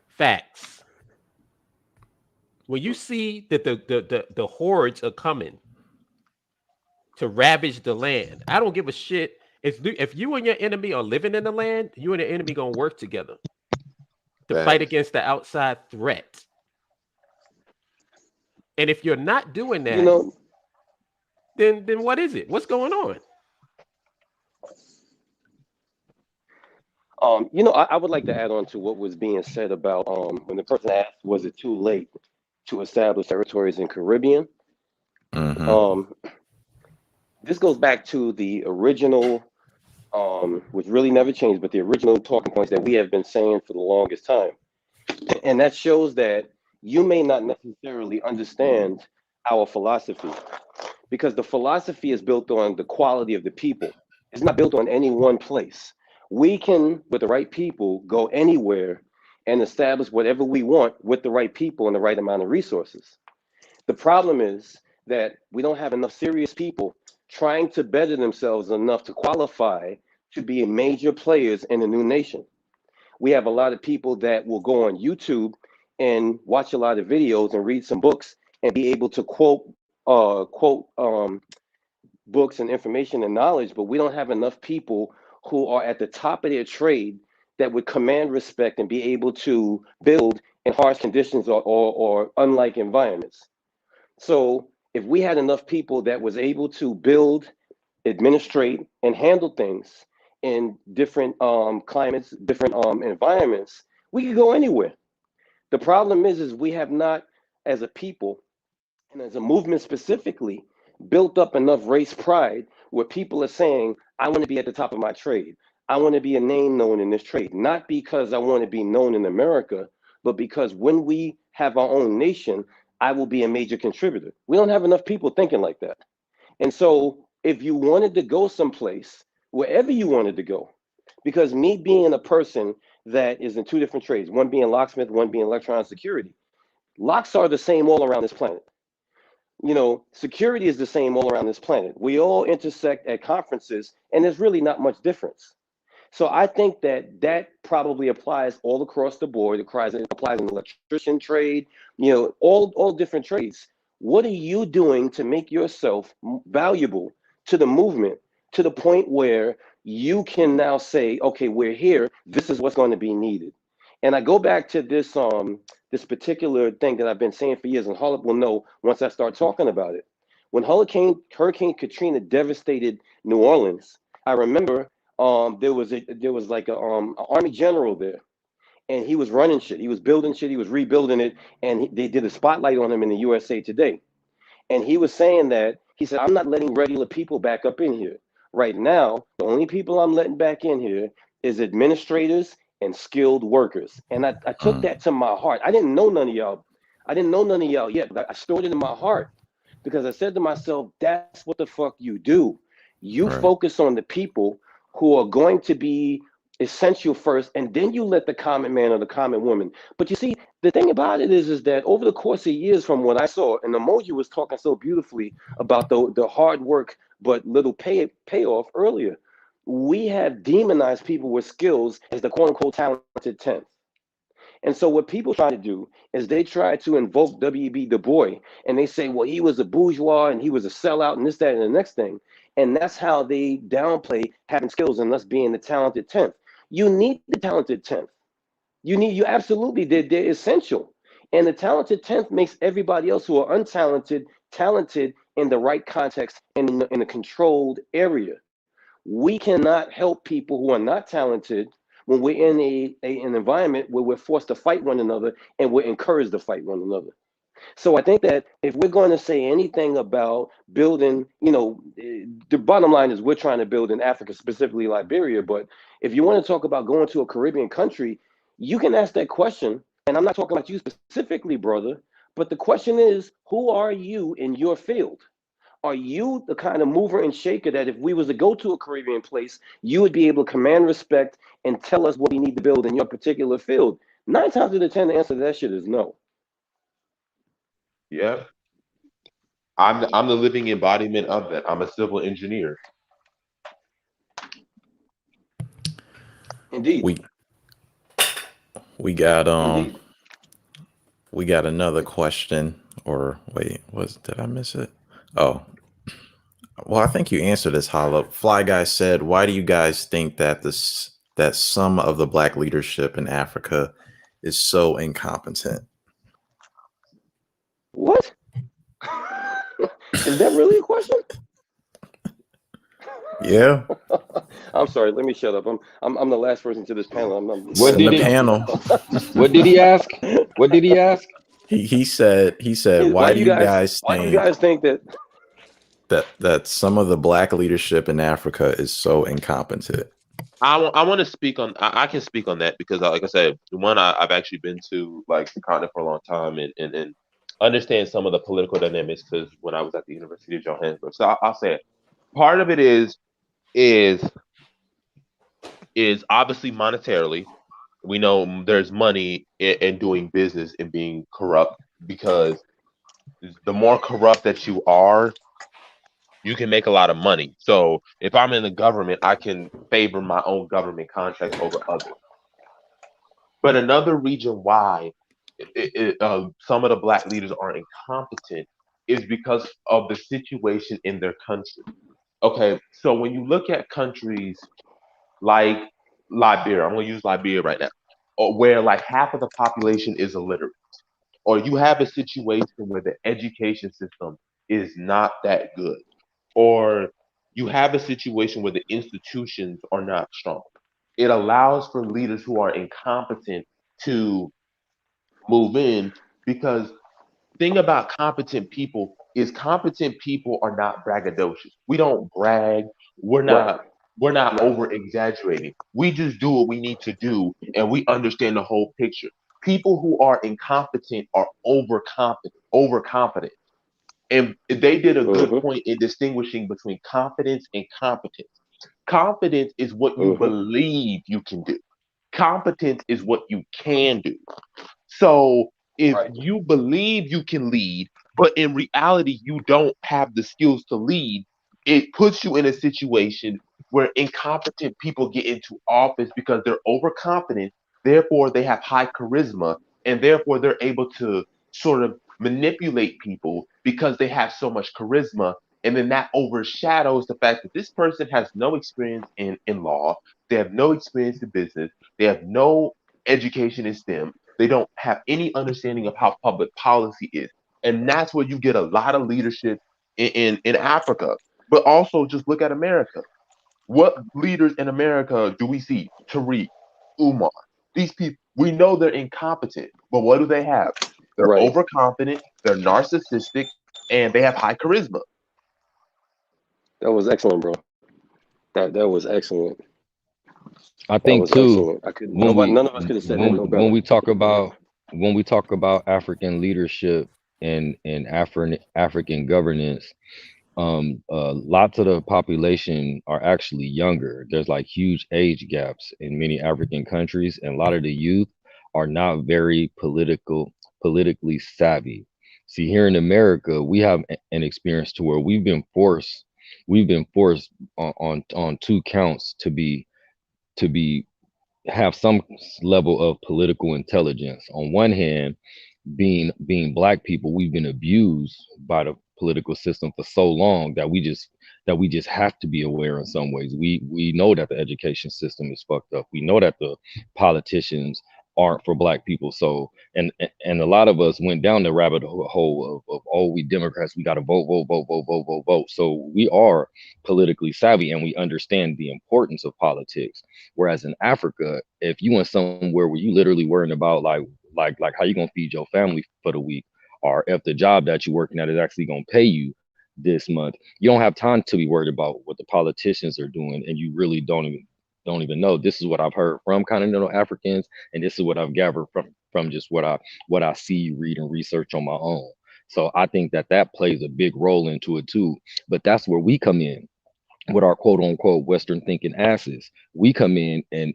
Facts. When you see that the hordes are coming to ravage the land, I don't give a shit. If you and your enemy are living in the land, you and the enemy gonna work together to fight Facts. against the outside threat. And if you're not doing You that, know, then what is it? What's going on? I would like to add on to what was being said about when the person asked, was it too late to establish territories in Caribbean? Mm-hmm. Um, this goes back to the original, which really never changed, but the original talking points that we have been saying for the longest time. And that shows that you may not necessarily understand our philosophy because the philosophy is built on the quality of the people. It's not built on any one place. We can, with the right people, go anywhere and establish whatever we want with the right people and the right amount of resources. The problem is that we don't have enough serious people trying to better themselves enough to qualify to be major players in a new nation. We have a lot of people that will go on YouTube and watch a lot of videos and read some books and be able to quote books and information and knowledge, but we don't have enough people who are at the top of their trade that would command respect and be able to build in harsh conditions or unlike environments. So if we had enough people that was able to build, administrate, and handle things in different climates, different environments, we could go anywhere. The problem is we have not, as a people and as a movement specifically, built up enough race pride where people are saying, I want to be at the top of my trade. I want to be a name known in this trade, not because I want to be known in America, but because when we have our own nation, I will be a major contributor. We don't have enough people thinking like that. And so if you wanted to go someplace, wherever you wanted to go, because me being a person that is in two different trades, one being locksmith, one being electronic security, locks are the same all around this planet. Security is the same all around this planet. We all intersect at conferences, and there's really not much difference. So I think that probably applies all across the board. It applies in the electrician trade, all different trades. What are you doing to make yourself valuable to the movement to the point where you can now say, okay, we're here. This is what's going to be needed. And I go back to this particular thing that I've been saying for years, and Harlip will know once I start talking about it. When Hurricane Katrina devastated New Orleans, I remember there was like a army general there, and he was running shit. He was building shit. He was rebuilding it, and they did a spotlight on him in the USA Today. And he was saying that he said, "I'm not letting regular people back up in here right now. The only people I'm letting back in here is administrators and skilled workers." And I took Mm. that to my heart. I didn't know none of y'all. I didn't know none of y'all yet, but I stored it in my heart because I said to myself, "That's what the fuck you do. You Right. focus on the people who are going to be essential first, and then you let the common man or the common woman." But you see, the thing about it is that over the course of years, from what I saw, and Emoji was talking so beautifully about the hard work but little payoff earlier, we have demonized people with skills as the quote unquote talented 10th. And so what people try to do is they try to invoke W.B. Du Bois and they say, well, he was a bourgeois and he was a sellout and this, that, and the next thing. And that's how they downplay having skills and us being the talented 10th. You need the talented 10th. You absolutely did. They're essential. And the talented 10th makes everybody else who are untalented talented in the right context and in a controlled area. We cannot help people who are not talented when we're in an environment where we're forced to fight one another and we're encouraged to fight one another. So I think that if we're going to say anything about building, the bottom line is we're trying to build in Africa, specifically Liberia. But if you want to talk about going to a Caribbean country, you can ask that question. And I'm not talking about you specifically, brother. But the question is, who are you in your field? Are you the kind of mover and shaker that if we was to go to a Caribbean place, you would be able to command respect and tell us what we need to build in your particular field? 9 times out of 10, the answer to that shit is no. Yeah, I'm the living embodiment of that. I'm a civil engineer. Indeed. We we got Indeed. we got another question. Or wait, did I miss it? Oh, well, I think you answered this, Hollow. Fly Guy said, "Why do you guys think that that some of the black leadership in Africa is so incompetent?" What? Is that really a question? Yeah, I'm sorry. Let me shut up. I'm the last person to this panel. it's What in did the he? panel. What did he ask? What did he ask? He said, Why "Why do you you guys? guys Why you think guys think that? that some of the black leadership in Africa is so incompetent?" I want to speak on. I can speak on that because, like I said, one, I've actually been to like the continent for a long time and understand some of the political dynamics because when I was at the University of Johannesburg. So I'll say it. Part of it is is obviously monetarily. We know there's money in doing business and being corrupt because the more corrupt that you are, you can make a lot of money. So if I'm in the government, I can favor my own government contracts over others. But another reason why some of the black leaders are incompetent is because of the situation in their country. Okay, so when you look at countries like Liberia, I'm going to use Liberia right now, or where like half of the population is illiterate, or you have a situation where the education system is not that good, or you have a situation where the institutions are not strong. It allows for leaders who are incompetent to move in because thing about competent people are not braggadocious. We don't brag. We're Right. not we're not Right. over exaggerating. We just do what we need to do and we understand the whole picture. People who are incompetent are overconfident. And they did a good Mm-hmm. point in distinguishing between confidence and competence. Confidence is what you Mm-hmm. believe you can do. Competence is what you can do. So if Right. you believe you can lead, but in reality you don't have the skills to lead, it puts you in a situation where incompetent people get into office because they're overconfident, therefore they have high charisma, and therefore they're able to sort of manipulate people because they have so much charisma. And then that overshadows the fact that this person has no experience in law, they have no experience in business, they have no education in STEM, they don't have any understanding of how public policy is. And that's where you get a lot of leadership in Africa. But also just look at America. What leaders in America do we see? Tariq, Umar. These people, we know they're incompetent, but what do they have? They're Right. overconfident, they're narcissistic, and they have high charisma. That was excellent, bro. That was excellent. I That think was too, excellent. I couldn't. when Nobody. we None of us could have said that no when better. we talk about African leadership and African governance, lots of the population are actually younger. There's like huge age gaps in many African countries, and a lot of the youth are not very politically savvy. See, here in America, we have an experience to where we've been forced on two counts to be have some level of political intelligence. On one hand, being black people, we've been abused by the political system for so long that we just have to be aware in some ways. We know that the education system is fucked up. We know that the politicians aren't for black people. So and a lot of us went down the rabbit hole of oh, we Democrats, we got to vote. So we are politically savvy and we understand the importance of politics. Whereas in Africa, if you went somewhere where you literally worrying about like how you gonna feed your family for the week, or if the job that you're working at is actually going to pay you this month. You don't have time to be worried about what the politicians are doing, and you really don't even know. This is what I've heard from continental Africans, and this is what I've gathered from just what I see, read, and research on my own. So I think that that plays a big role into it too. But that's where we come in with our quote unquote Western thinking asses. We come in and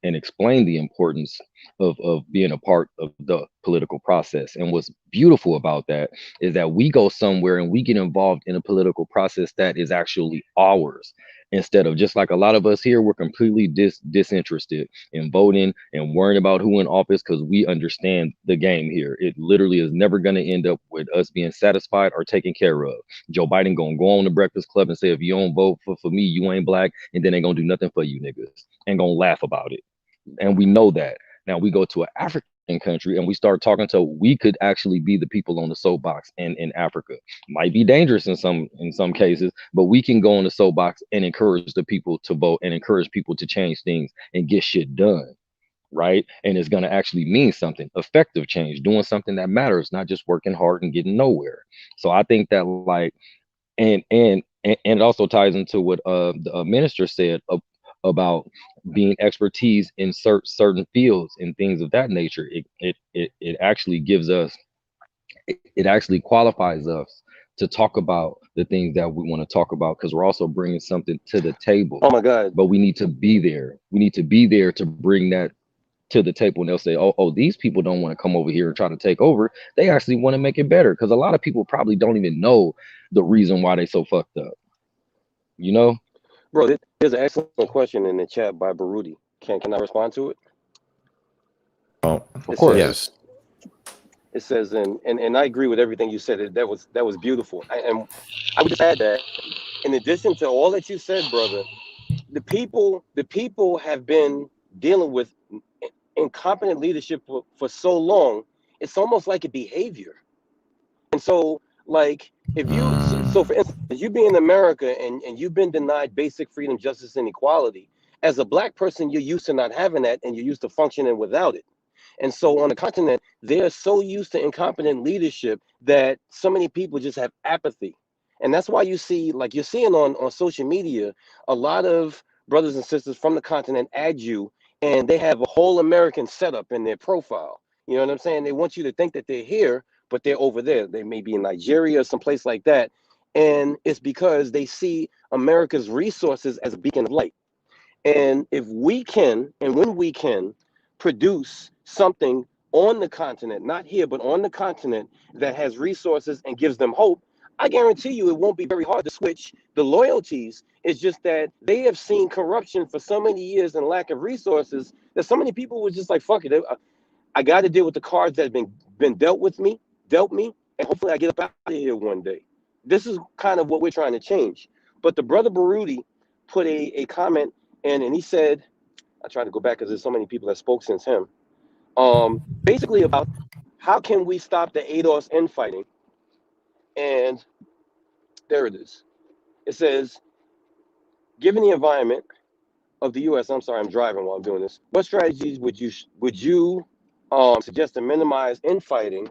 explain the importance of being a part of the political process. And what's beautiful about that is that we go somewhere and we get involved in a political process that is actually ours. Instead of, just like a lot of us here, we're completely disinterested in voting and worrying about who in office, because we understand the game here. It literally is never going to end up with us being satisfied or taken care of. Joe Biden gonna go on the Breakfast Club and say, if you don't vote for me, you ain't black, and then they gonna do nothing for you niggas and gonna laugh about it. And we know that. Now we go to an African country and we start talking to, we could actually be the people on the soapbox in Africa. Might be dangerous in some cases, but we can go on the soapbox and encourage the people to vote and encourage people to change things and get shit done. Right. And it's going to actually mean something, effective change, doing something that matters, not just working hard and getting nowhere. So I think that, like, and it also ties into what the minister said about being expertise in certain fields and things of that nature. It actually gives us, it actually qualifies us to talk about the things that we want to talk about, because we're also bringing something to the table. Oh my God. But we need to be there. We need to be there to bring that to the table, and they'll say, oh, these people don't want to come over here and try to take over. They actually want to make it better, because a lot of people probably don't even know the reason why they so fucked up. You know? Bro, there's an excellent question in the chat by Baruti. Can I respond to it? Oh, Of It course. yes. It says, and I agree with everything you said. That was beautiful. And I would just add that, in addition to all that you said, brother, the people have been dealing with incompetent leadership for so long. It's almost like a behavior. And so, like, if you, so for instance, you be in America and you've been denied basic freedom, justice, and equality, as a black person, you're used to not having that, and you're used to functioning without it. And so on the continent, they're so used to incompetent leadership that so many people just have apathy. And that's why you see, like you're seeing on social media, a lot of brothers and sisters from the continent add you, and they have a whole American setup in their profile. You know what I'm saying? They want you to think that they're here, but they're over there. They may be in Nigeria or someplace like that. And it's because they see America's resources as a beacon of light. And if we can, and when we can, produce something on the continent, not here, but on the continent, that has resources and gives them hope, I guarantee you it won't be very hard to switch the loyalties. It's just that they have seen corruption for so many years and lack of resources that so many people were just like, fuck it. I got to deal with the cards that have been dealt me, and hopefully I get up out of here one day. This is kind of what we're trying to change. But the brother Baruti put a comment in, and he said, I tried to go back because there's so many people that spoke since him. Basically about how can we stop the ADOS infighting? And there it is. It says, given the environment of the U.S., I'm sorry, I'm driving while I'm doing this. What strategies would you suggest to minimize infighting?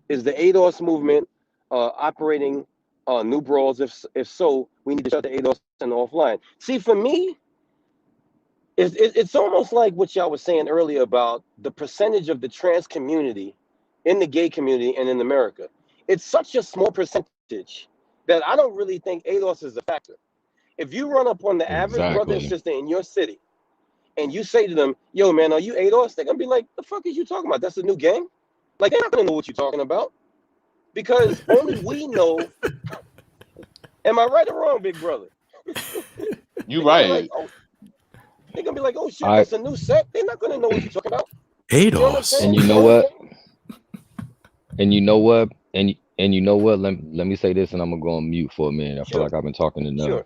Is the ADOS movement operating new brawls? If so, we need to shut the ADOS and offline. See, for me, it's almost like what y'all was saying earlier about the percentage of the trans community in the gay community and in America. It's such a small percentage that I don't really think ADOS is a factor. If you run up on the average brother and Exactly. sister in your city and you say to them, yo, man, are you ADOS? They're going to be like, the fuck is you talking about? That's a new gang? Like, they're not going to know what you're talking about, because only we know. Am I right or wrong, big brother? You They're going to be right. like, oh, they're going to be like, oh, shit, I that's a new set. They're not going to know what you're talking about. You know what I'm ADOS. and saying? you know So, what? And you know what? And you know what? Let me say this, and I'm gonna go on mute for a minute. I feel sure, like I've been talking enough. sure,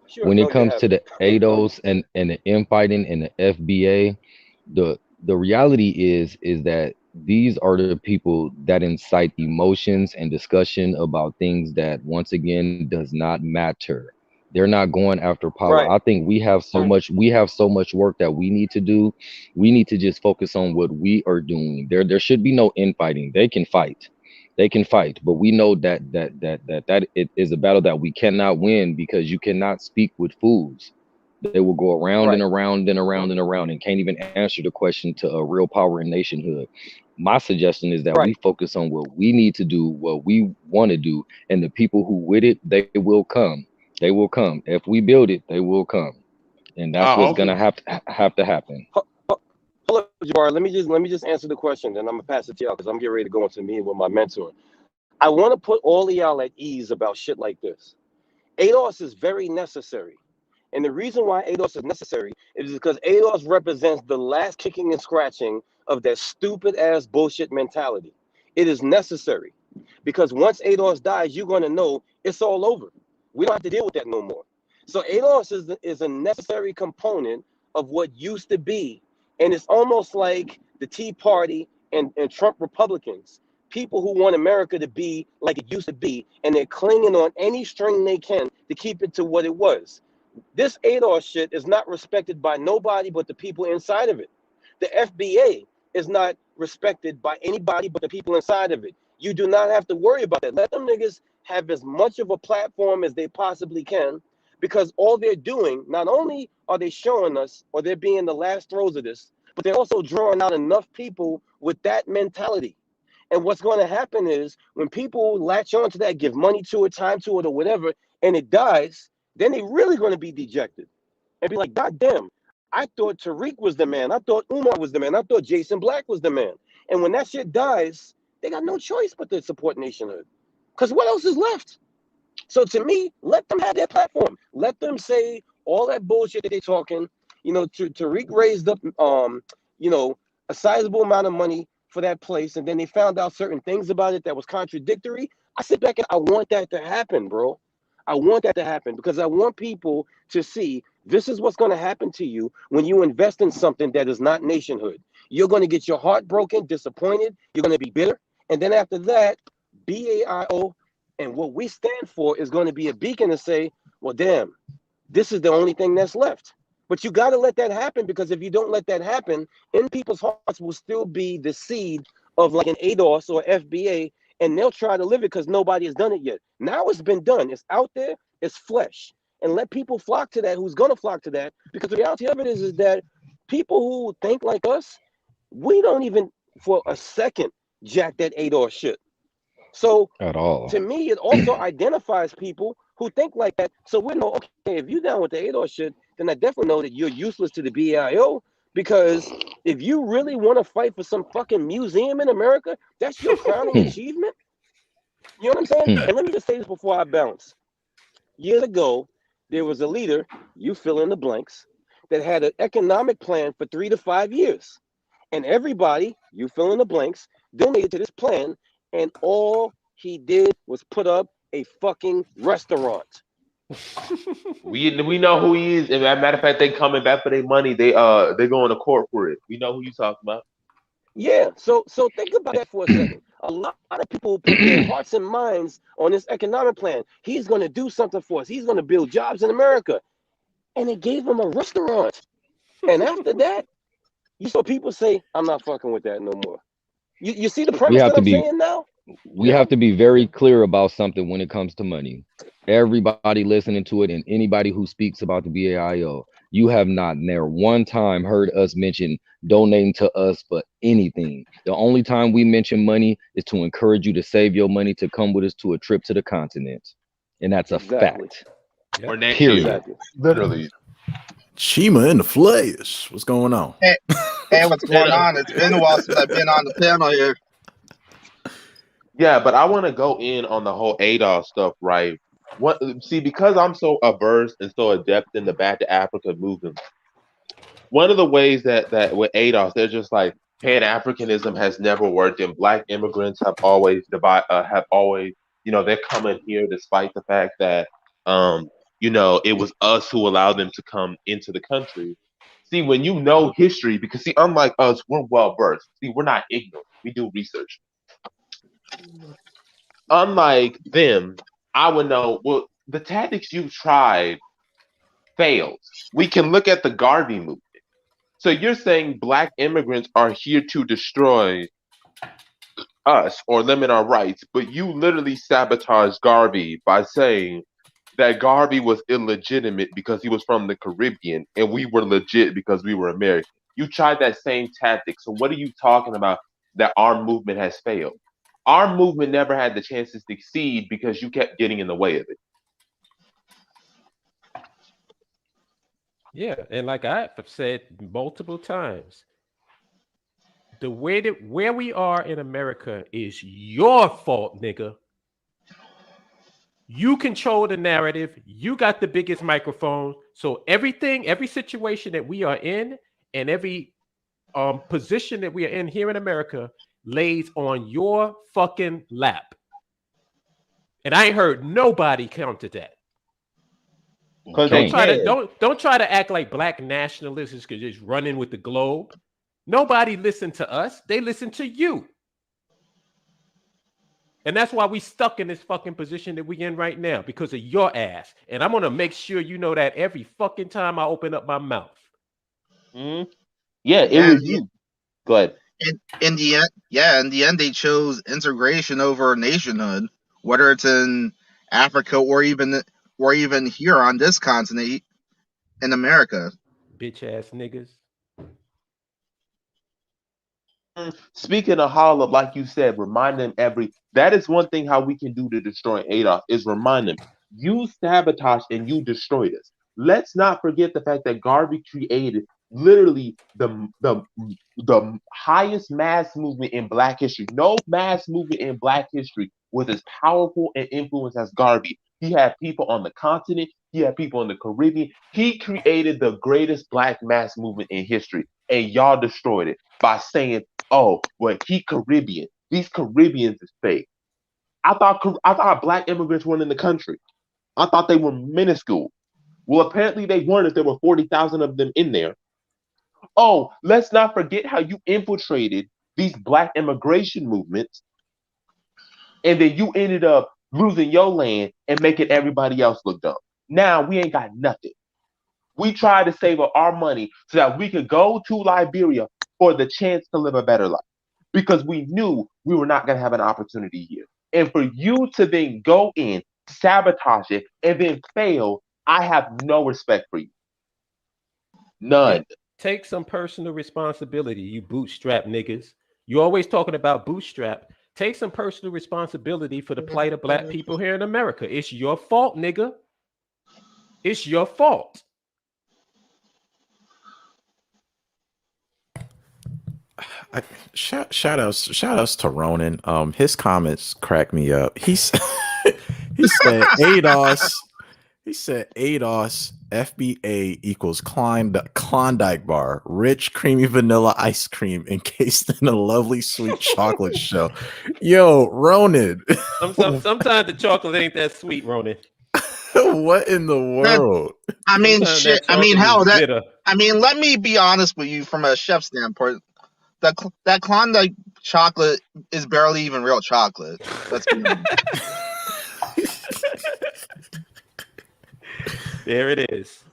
sure. When it Go, you comes have to it. the ADOS and the infighting and the FBA, the reality is that these are the people that incite emotions and discussion about things that, once again, does not matter. They're not going after power. Right. I think we have so much work that we need to do. We need to just focus on what we are doing. There should be no infighting. They can fight. They can fight, but we know that it is a battle that we cannot win because you cannot speak with fools. They will go around and Right. around and around and around and can't even answer the question to a real power in nationhood. My suggestion is that we Right. focus on what we need to do, what we want to do, and the people who with it, they will come. They will come. If we build it, they will come, and that's what's gonna Also, have to happen. Ho- ho- Hold up, Jabbar. Let me just answer the question, then I'm gonna pass it to y'all because I'm getting ready to go into meeting with my mentor. I want to put all of y'all at ease about shit like this. ADOS is very necessary. And the reason why ADOS is necessary is because ADOS represents the last kicking and scratching of that stupid ass bullshit mentality. It is necessary because once ADOS dies, you're going to know it's all over. We don't have to deal with that no more. So ADOS is a necessary component of what used to be. And it's almost like the Tea Party and Trump Republicans, people who want America to be like it used to be, and they're clinging on any string they can to keep it to what it was. This ADOS shit is not respected by nobody but the people inside of it. The FBA is not respected by anybody but the people inside of it. You do not have to worry about that. Let them niggas have as much of a platform as they possibly can because all they're doing, not only are they showing us or they're being the last throes of this, but they're also drawing out enough people with that mentality. And what's going to happen is when people latch on to that, give money to it, time to it, or whatever, and it dies, then they really going to be dejected and be like, God damn, I thought Tariq was the man. I thought Umar was the man. I thought Jason Black was the man. And when that shit dies, they got no choice but to support nationhood. Because what else is left? So to me, let them have their platform. Let them say all that bullshit that they're talking. Tariq raised up, you know, a sizable amount of money for that place, and then they found out certain things about it that was contradictory. I sit back and I want that to happen, bro. I want that to happen because I want people to see this is what's going to happen to you when you invest in something that is not nationhood. You're going to get your heart broken, disappointed. You're going to be bitter. And then after that, BAIO and what we stand for is going to be a beacon to say, well, damn, this is the only thing that's left. But you got to let that happen because if you don't let that happen, in people's hearts will still be the seed of like an ADOS or FBA, and they'll try to live it because nobody has done it yet. Now it's been done. It's out there. It's flesh. And let people flock to that who's going to flock to that because the reality of it is that people who think like us, we don't even for a second jack that ADOS shit. So At all. to me, it also identifies people who think like that. So we know, okay, if you're down with the ADOS shit, then I definitely know that you're useless to the BIO because if you really want to fight for some fucking museum in America, that's your crowning Hmm, achievement. You know what I'm saying? hmm. And let me just say this before I bounce. Years ago, there was a leader, you fill in the blanks, that had an economic plan for 3 to 5 years. And everybody, you fill in the blanks, donated to this plan. And all he did was put up a fucking restaurant. we know who he is, and as a matter of fact, they coming back for their money. They going to court for it. We know who you talking about. Yeah, so think about that for a second. A lot of people put their hearts and minds on this economic plan. He's going to do something for us. He's going to build jobs in America. And they gave him a restaurant. And after that, you saw people say, I'm not fucking with that no more. You see the we premise have that to I'm be saying now? we Yeah. have to be very clear about something when it comes to money. Everybody listening to it and anybody who speaks about the BAIO, you have not never one time heard us mention donating to us for anything. The only time we mention money is to encourage you to save your money to come with us to a trip to the continent. And that's a Exactly. fact. Yep. Or next year, Period. Exactly. literally. Chima in the flesh. What's going on? Hey, hey, what's And going on? It's been a while since I've been on the panel here. yeah, but I want to go in on the whole ADOS stuff, right? What see because I'm so averse and so adept in the Back to Africa movement. One of the ways that with ADOS, they're just like Pan Africanism has never worked, and Black immigrants have always they're coming here despite the fact that it was us who allowed them to come into the country. See, when you know history, because see, unlike us, we're well versed. See, we're not ignorant. We do research. Unlike them, I would know. Well, the tactics you've tried failed. We can look at the Garvey movement. So you're saying black immigrants are here to destroy us or limit our rights, but you literally sabotaged Garvey by saying that Garvey was illegitimate because he was from the Caribbean and we were legit because we were American. You tried that same tactic. So what are you talking about that our movement has failed? Our movement never had the chance to succeed because you kept getting in the way of it. Yeah, and like I've said multiple times, the way that where we are in America is your fault, nigga. You control the narrative. You got the biggest microphone. So everything, every situation that we are in, and every position that we are in here in America lays on your fucking lap. And I ain't heard nobody counter that. Because Don't they Can't. try to can. don't try to act like black nationalists could just running with the globe. Nobody listened to us. They listened to you. And that's why we stuck in this fucking position that we in right now because of your ass. And I'm gonna make sure you know that every fucking time I open up my mouth. Mhm. Yeah, it Yeah, was you. Go ahead. in the end, in the end, they chose integration over nationhood, whether it's in Africa or even here on this continent in America. Bitch ass niggas. Speaking of Harlem, like you said, remind them that is one thing how we can do to destroy Adolf is remind them you sabotaged and you destroyed us. Let's not forget the fact that Garvey created literally the highest mass movement in Black history. No mass movement in Black history was as powerful and influence as Garvey. He had people on the continent. He had people in the Caribbean. He created the greatest Black mass movement in history, and y'all destroyed it by saying, "Oh, well, he Caribbean. These Caribbeans is fake." I thought Black immigrants weren't in the country. I thought they were minuscule. Well, apparently they weren't. If there were 40,000 of them in there. Oh, let's not forget how you infiltrated these Black immigration movements, and then you ended up losing your land and making everybody else look dumb. Now we ain't got nothing. We tried to save up our money so that we could go to Liberia for the chance to live a better life because we knew we were not going to have an opportunity here. And for you to then go in, sabotage it, and then fail, I have no respect for you. Yeah. None. Take some personal responsibility, you bootstrap niggas. You always talking about bootstrap. Take some personal responsibility for the plight of black people here in America. It's your fault, nigga. It's your fault. Shout outs to Ronan. His comments crack me up. He said ADOS. He said ADOS FBA equals Klondike bar, rich creamy vanilla ice cream encased in a lovely sweet chocolate shell. Yo, Ronan, Sometimes the chocolate ain't that sweet, Ronan. what in the That, world? I mean, Sometimes shit. that I mean, chocolate hell, is bitter. let me be honest with you from a chef standpoint. That Klondike chocolate is barely even real chocolate. Let's be honest. There it is.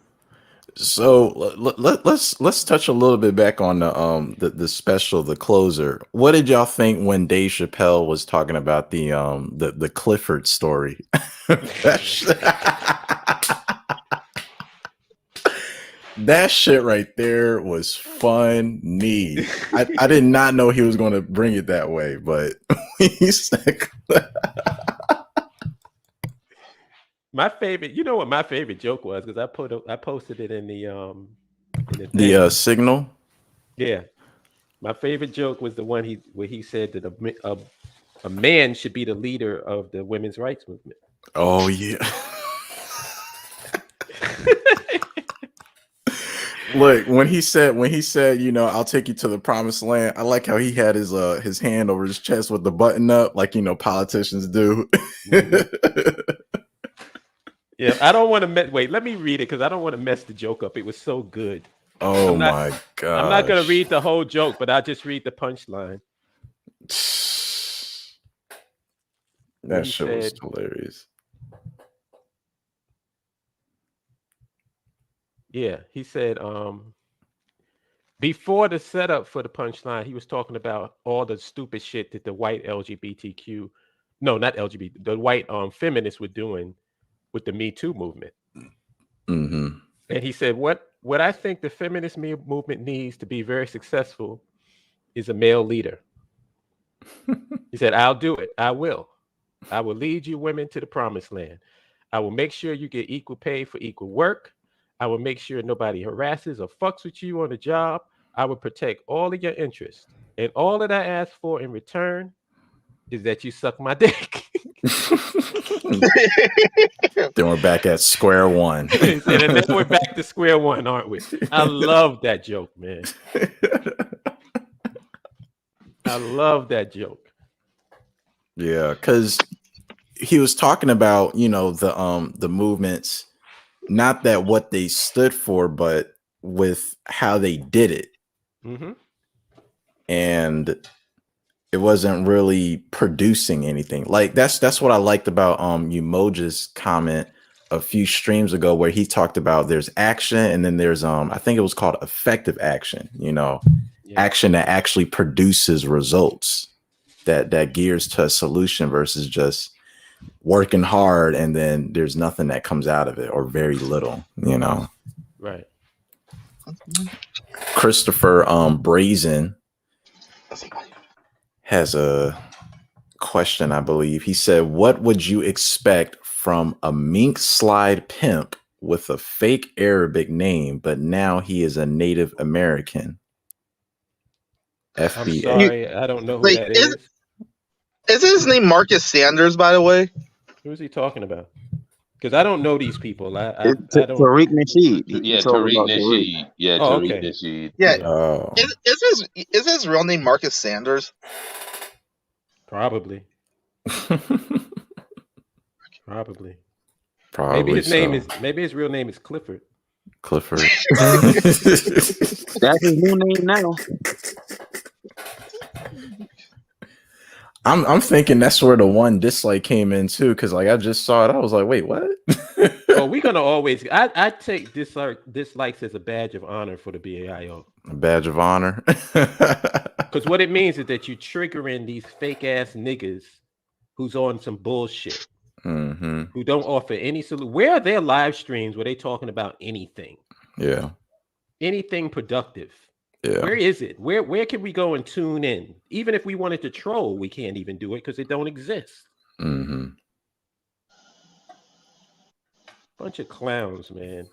So let's touch a little bit back on the special, the closer. What did y'all think when Dave Chappelle was talking about the Clifford story? That shit right there was funny. I did not know he was going to bring it that way, but he said My favorite, you know what my favorite joke was because I posted it in the thing. the signal. Yeah, my favorite joke was the one where he said that a man should be the leader of the women's rights movement. Oh yeah. Look, when he said, you know, I'll take you to the promised land. I like how he had his hand over his chest with the button up, like, you know, politicians do. Yeah, I don't want to wait. Let me read it because I don't want to mess the joke up. It was so good. Oh I'm not, my god! I'm not gonna read the whole joke, but I'll just read the punchline. That shit was hilarious. Yeah, he said before the setup for the punchline, he was talking about all the stupid shit that the white LGBTQ, no, not LGBT, the white feminists were doing with the Me Too movement. Mm-hmm. And he said, what I think the feminist movement needs to be very successful is a male leader. He said, I'll do it. I will. I will lead you women to the promised land. I will make sure you get equal pay for equal work. I will make sure nobody harasses or fucks with you on the job. I will protect all of your interests. And all that I ask for in return is that you suck my dick. Then we're back at square one. And then we're back to square one, aren't we? I love that joke, man. I love that joke. Yeah, because he was talking about, the movements, not that what they stood for, but with how they did it. Mm-hmm. And it wasn't really producing anything. Like that's what I liked about Umoja's comment a few streams ago, where he talked about there's action and then there's I think it was called effective action, action that actually produces results, that gears to a solution versus just working hard and then there's nothing that comes out of it, or very little, Right. Christopher Brazen has a question, I believe. He said, what would you expect from a mink slide pimp with a fake Arabic name, but now he is a Native American? FBA. I'm sorry, I don't know who that is. Is his name Marcus Sanders, by the way? Who is he talking about? Because I don't know these people. I don't. Tariq Nasheed. Yeah, Tariq Nasheed. Yeah, Oh, Tariq okay. Nasheed. Yeah. Oh, Is his real name Marcus Sanders? Probably. Probably. probably Maybe his real name is Clifford. Clifford. That's his new name now. I'm thinking that's where the one dislike came in too, because like I just saw it, I was like, wait, what? Oh, we're gonna always. I take dislikes as a badge of honor for the BAIO. A badge of honor. Because what it means is that you triggering these fake ass niggas who's on some bullshit, Mm-hmm. who don't offer any solution. Where are their live streams where they talking about anything? Yeah. Anything productive? Yeah. Where is it? Where can we go and tune in? Even if we wanted to troll, we can't even do it because it don't exist. Mm-hmm. Bunch of clowns, man.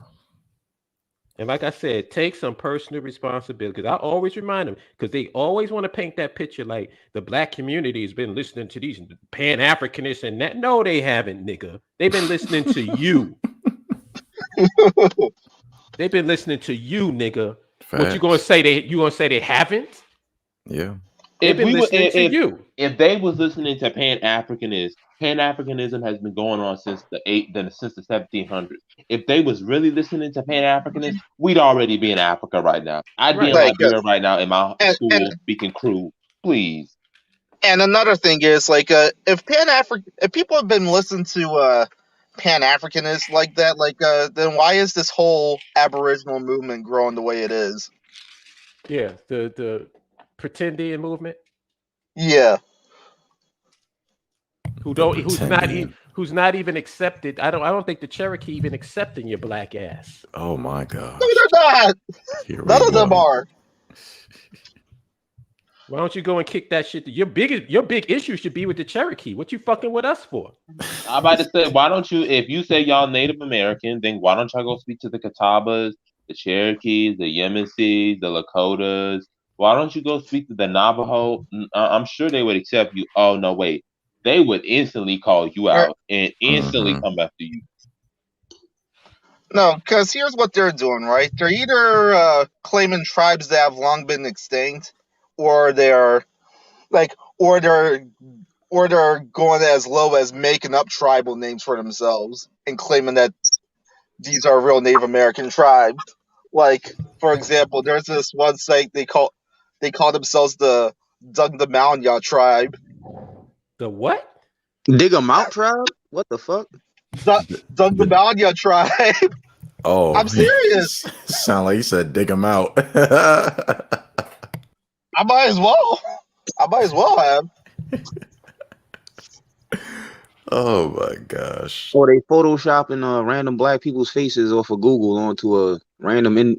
And like I said, take some personal responsibility. Because I always remind them, because they always want to paint that picture like the black community has been listening to these Pan-Africanists and that. No, they haven't, nigga. They've been listening to you. They've been listening to you, nigga. Facts. What you gonna say? You gonna say they haven't? Yeah. They've been listening to you. If they was listening to Pan-Africanism has been going on since the 1700s. If they was really listening to Pan-Africanists, we'd already be in Africa right now. I'd be in Liberia right now in my school speaking Crew, please. And another thing is, like, if people have been listening to Pan-Africanists like that, like, then why is this whole Aboriginal movement growing the way it is? Yeah, the pretendian movement. Yeah. Who's not even accepted. I don't think the Cherokee even accepting your black ass. Oh my God. No, they're not. None of them are. Why don't you go and kick that shit? Your big issue should be with the Cherokee. What you fucking with us for? I'm about to say, why don't you, if you say y'all Native American, then why don't y'all go speak to the Catawbas, the Cherokees, the Yemesis, the Lakotas? Why don't you go speak to the Navajo? I'm sure they would accept you. Oh, no, wait. They would instantly call you out and instantly come after you. No, because here's what they're doing, right? They're either claiming tribes that have long been extinct, or they're going as low as making up tribal names for themselves and claiming that these are real Native American tribes. Like, for example, there's this one site they call themselves the Dungdamaunya tribe. The what? Dig 'em out tribe? What the fuck? Dungdamaunya tribe. Oh, I'm serious. sound like you said dig him out. I might as well. I might as well have. Oh my gosh. Or they photoshopping random black people's faces off of Google onto a random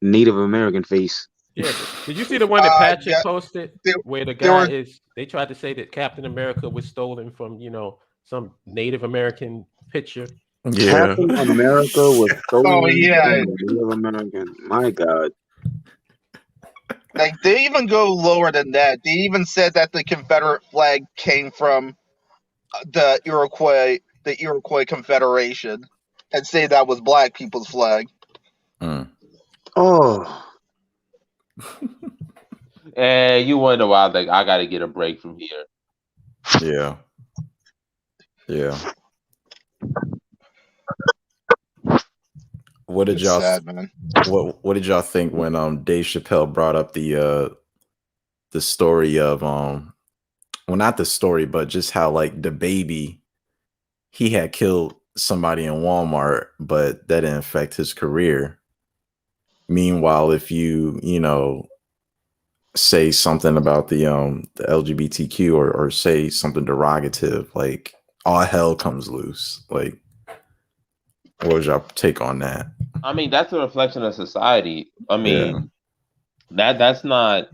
Native American face. Yeah. Did you see the one that Patrick Yeah, posted there, where the there guy were. is? They tried to say that Captain America was stolen from some Native American picture. Yeah. Captain America was Oh stolen yeah, from the Native American. My God. like they even go lower than that. They even said that the Confederate flag came from the Iroquois Confederation, and say that was black people's flag. Mm, Oh, And you wonder why like I gotta get a break from here. yeah. Yeah. What did It's y'all sad, man. what did y'all think when Dave Chappelle brought up the story of well, not the story, but just how like the baby, he had killed somebody in Walmart, but that didn't affect his career. Meanwhile, if you say something about the LGBTQ or say something derogative, like all hell comes loose. Like, what was your take on that? I mean, that's a reflection of society. I Yeah. mean, that's not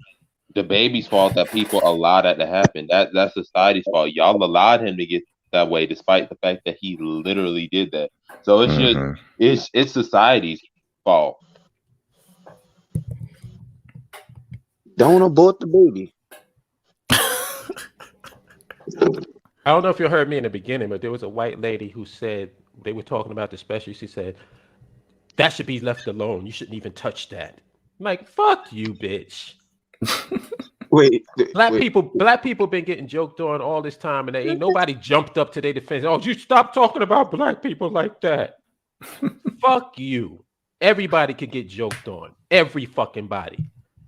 the baby's fault that people allowed that to happen. That's society's fault. Y'all allowed him to get that way, despite the fact that he literally did that. So it's just Mhm. it's society's fault. don't abort the baby. I don't know if you heard me in the beginning, but there was a white lady who said they were talking about the special. She said that should be left alone. You shouldn't even touch that. I'm like, fuck you, bitch. Wait, Black wait. people been getting joked on all this time, and they ain't nobody jumped up to their defense. Oh, you stop talking about black people like that. Fuck you. Everybody can get joked on. Every fucking body.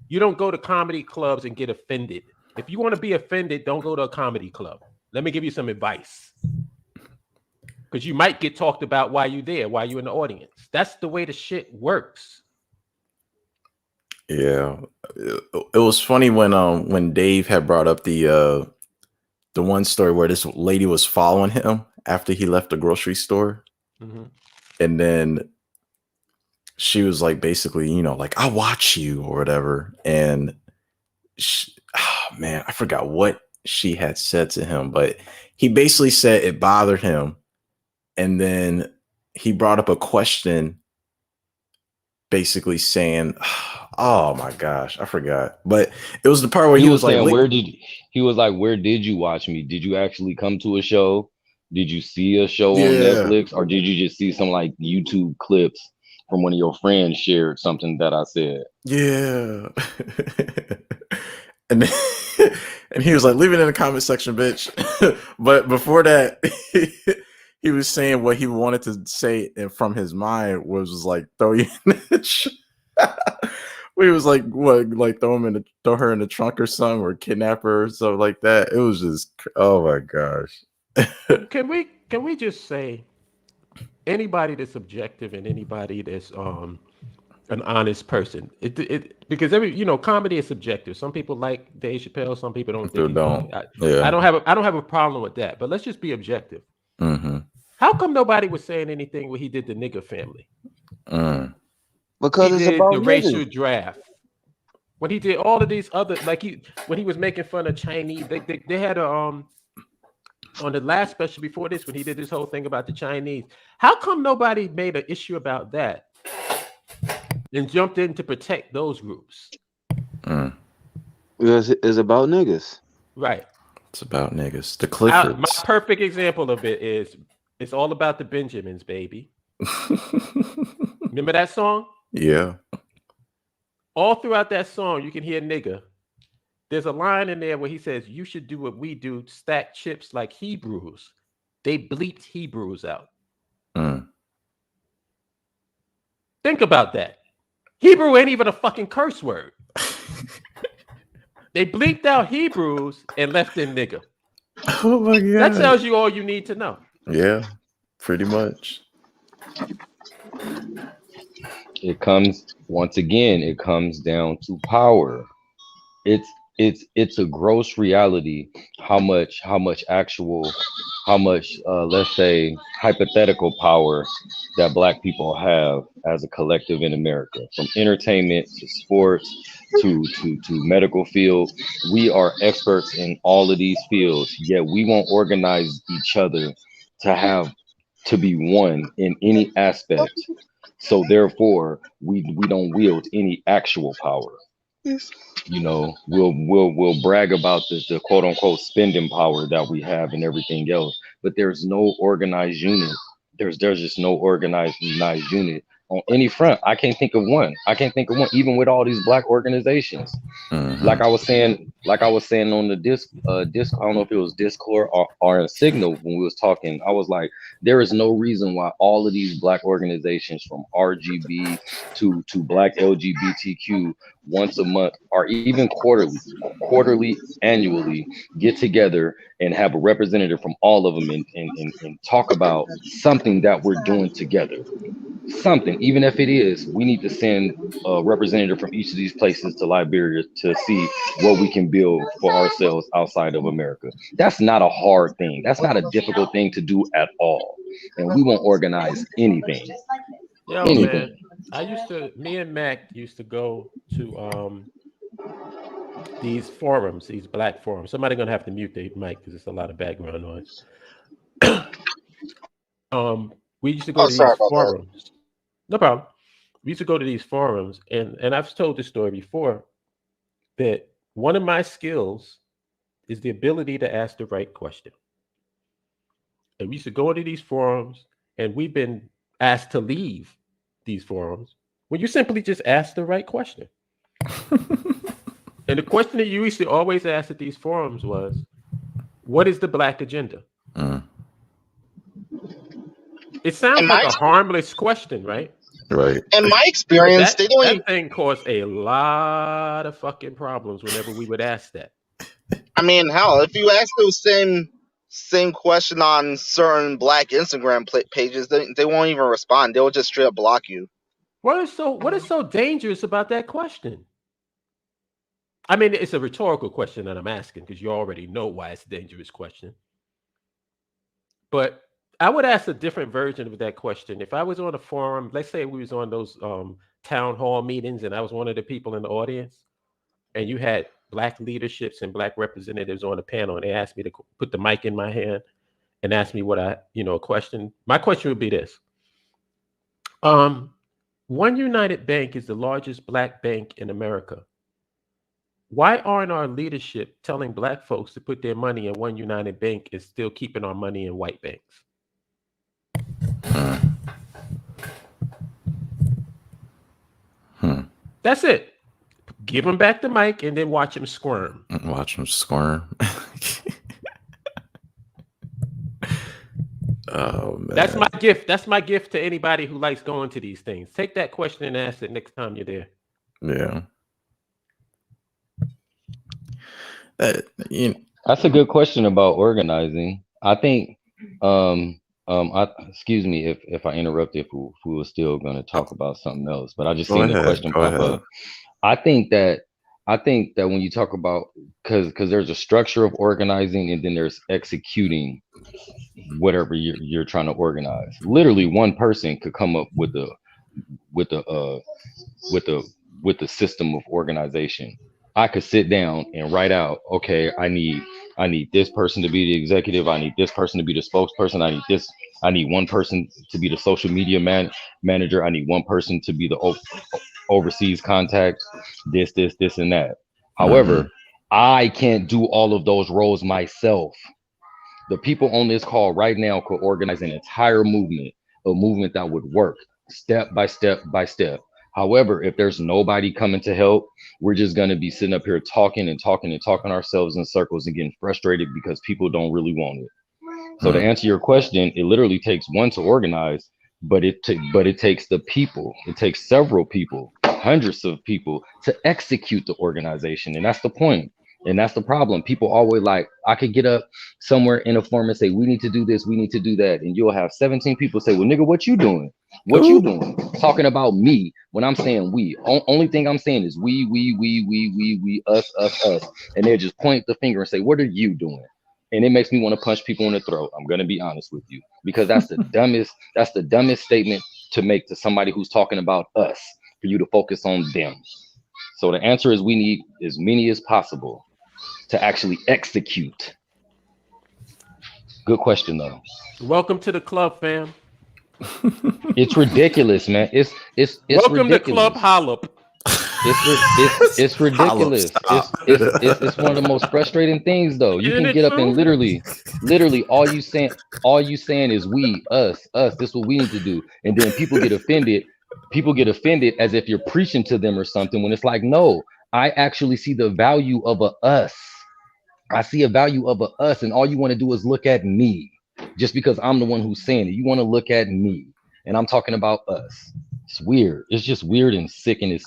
You don't go to comedy clubs and get offended. If you want to be offended, don't go to a comedy club. Let me give you some advice. Because you might get talked about while you're there, while you're in the audience. That's the way the shit works. Yeah. It was funny when Dave had brought up the one story where this lady was following him after he left the grocery store. Mm-hmm. And then she was like, basically, like, I watch you or whatever. And oh man, I forgot what she had said to him, but he basically said it bothered him. And then he brought up a question basically saying, oh my gosh, I forgot. But it was the part where He he was was like, saying, where did you watch me? Did you actually come to a show? Did you see a show on yeah, Netflix? Or did you just see some like YouTube clips from one of your friends shared something that I said? yeah. and then, and he was like, leave it in the comment section, bitch. But before that, he was saying what he wanted to say, and from his mind was like, throw you in the we was like, what, like throw her in the trunk or something, or kidnap her or something like that. It was just, oh my gosh. Can we just say anybody that's objective and anybody that's an honest person. Because comedy is subjective. Some people like Dave Chappelle, some people don't think he's funny. I don't have a problem with that. But let's just be objective. Mm-hmm. How come nobody was saying anything when he did the nigger family? Because He it's did about the racial niggas. draft. When he did all of these other, when he was making fun of Chinese, they had a on the last special before this, when he did this whole thing about the Chinese. How come nobody made an issue about that and jumped in to protect those groups? Because it's about niggas. Right. It's about niggas. The Cliffords. My perfect example of it is it's all about the Benjamins, baby. Remember that song? Yeah. All throughout that song, you can hear nigga. There's a line in there where he says, you should do what we do, stack chips like Hebrews. They bleeped Hebrews out. Think about that. Hebrew ain't even a fucking curse word. They bleeped out Hebrews and left in nigga. Oh my God. That tells you all you need to know. Yeah, pretty much. It comes once again, it comes down to power. it's it's a gross reality how much actual how much let's say hypothetical power that black people have as a collective in America, from entertainment to sports to medical field. We are experts in all of these fields, yet we won't organize each other to have to be one in any aspect. So therefore we don't wield any actual power. We'll brag about the quote unquote spending power that we have and everything else, but there's no organized unit. There's just no organized unit on any front. I can't think of one, even with all these black organizations. Hmm. Like I was saying on the disc, I don't know if it was Discord or in Signal when we was talking. I was like, there is no reason why all of these black organizations, from RGB to black LGBTQ, once a month or even quarterly, annually, get together and have a representative from all of them and talk about something that we're doing together. Something, even if it is, we need to send a representative from each of these places to Liberia to see what we can build for ourselves outside of America. That's not a hard thing. That's not a difficult thing to do at all. And we won't organize anything. Yo, man, Anything. me and Mac used to go to these forums, these black forums. Somebody gonna have to mute their mic because it's a lot of background noise. We used to go Oh, to sorry these about that. forums. No problem. We used to go to these forums, and I've told this story before that one of my skills is the ability to ask the right question. And we used to go into these forums, and we've been asked to leave these forums when you simply just ask the right question. And the question that you used to always ask at these forums was, "What is the black agenda?" Mm. It sounds In like my a harmless question, right? Right. in my But experience, they don't even. that thing caused a lot of fucking problems whenever we would ask that. I mean, hell, if you ask those same question on certain black Instagram pages, they won't even respond. They will just straight up block you. What is so dangerous about that question? I mean, it's a rhetorical question that I'm asking because you already know why it's a dangerous question. But I would ask a different version of that question. If I was on a forum, let's say we was on those town hall meetings and I was one of the people in the audience, and you had black leaderships and black representatives on the panel, and they asked me to put the mic in my hand and ask me what a question. My question would be this. Um, One United Bank is the largest black bank in America. Why aren't our leadership telling black folks to put their money in One United Bank and still keeping our money in white banks? Hmm. Hmm. That's it. Give them back the mic and then watch them squirm. Watch them squirm. Oh That's man. my gift. That's my gift to anybody who likes going to these things. Take that question and ask it next time you're there. Yeah. Uh, you That's a good question about organizing. I think excuse me if I interrupt, if we were still going to talk about something else, but I just Go seen the ahead. question Go pop ahead. up. I think that when you talk about, because there's a structure of organizing and then there's executing whatever you're trying to organize. Literally, one person could come up with a with a with the system of organization. I could sit down and write out, okay, I need this person to be the executive, I need this person to be the spokesperson, I need one person to be the social media manager, I need one person to be the overseas contact, this and that. Hmm. However, I can't do all of those roles myself. The people on this call right now could organize an entire movement, a movement that would work step by step by step. However, if there's nobody coming to help, we're just going to be sitting up here talking and talking and talking ourselves in circles and getting frustrated because people don't really want it. So to Hmm. answer your question, it literally takes one to organize, but it takes the people. It takes several people, hundreds of people to execute the organization, and that's the point. And that's the problem. People always like, I could get up somewhere in a forum and say, we need to do this, we need to do that, and you'll have 17 people say, well, nigga, what you doing? What you Who? doing? Talking about me when I'm saying we. Only thing I'm saying is we, us. And they just point the finger and say, what are you doing? And it makes me want to punch people in the throat. I'm gonna be honest with you. Because that's the dumbest statement to make to somebody who's talking about us, for you to focus on them. So the answer is we need as many as possible to actually execute. Good question though. Welcome to the club, fam. It's ridiculous, man. It's Welcome to Club ridiculous. Hollop. It's Holla, ridiculous. stop. It's one of the most frustrating things though. You Isn't can it get up and true? literally all you saying is we, us, this is what we need to do. And then people get offended. People get offended as if you're preaching to them or something, when it's like, no, I actually see the value of a us. I see a value of a us, and all you want to do is look at me. Just because I'm the one who's saying it. You want to look at me. And I'm talking about us. It's weird. It's just weird and sick, and it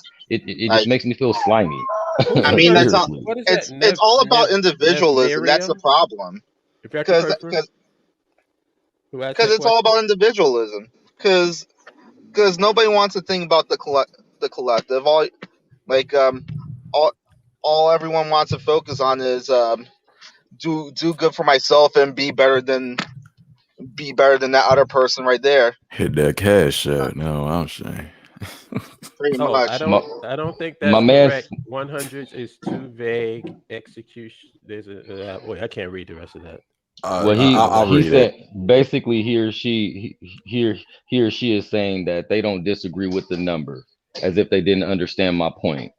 just Like, makes me feel slimy. I mean, that's all. Seriously. What is that? It's all about individualism. That's the Miriam? problem. If that's the Because person who asked that it's all question. about individualism. Because nobody wants to think about the collective. Like all all everyone wants to focus on is do good for myself and be better than that other person right there. Hit that cash out. No, I'm saying. Pretty Oh, much. I don't think My that's man's correct. 100 is too vague. Execution. There's wait, I can't read the rest of that. well, I'll he read it. said basically he or she is saying that they don't disagree with the number, as if they didn't understand my point.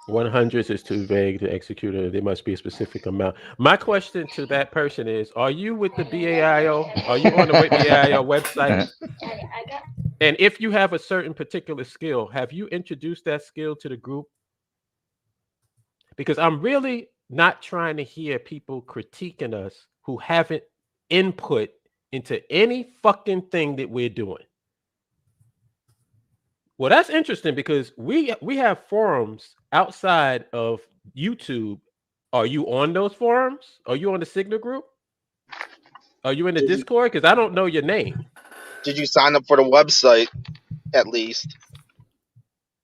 100 is too vague to execute it. There must be a specific amount. My question to that person is: are you with the BAIO? Are you on the BAIO website? And if you have a certain particular skill, have you introduced that skill to the group? Because I'm really not trying to hear people critiquing us who haven't input into any fucking thing that we're doing. Well, that's interesting because we have forums outside of YouTube. Are you on those forums? Are you on the Signal group? Are you in the Did you, Discord? Because I don't know your name. did you sign up for the website at least?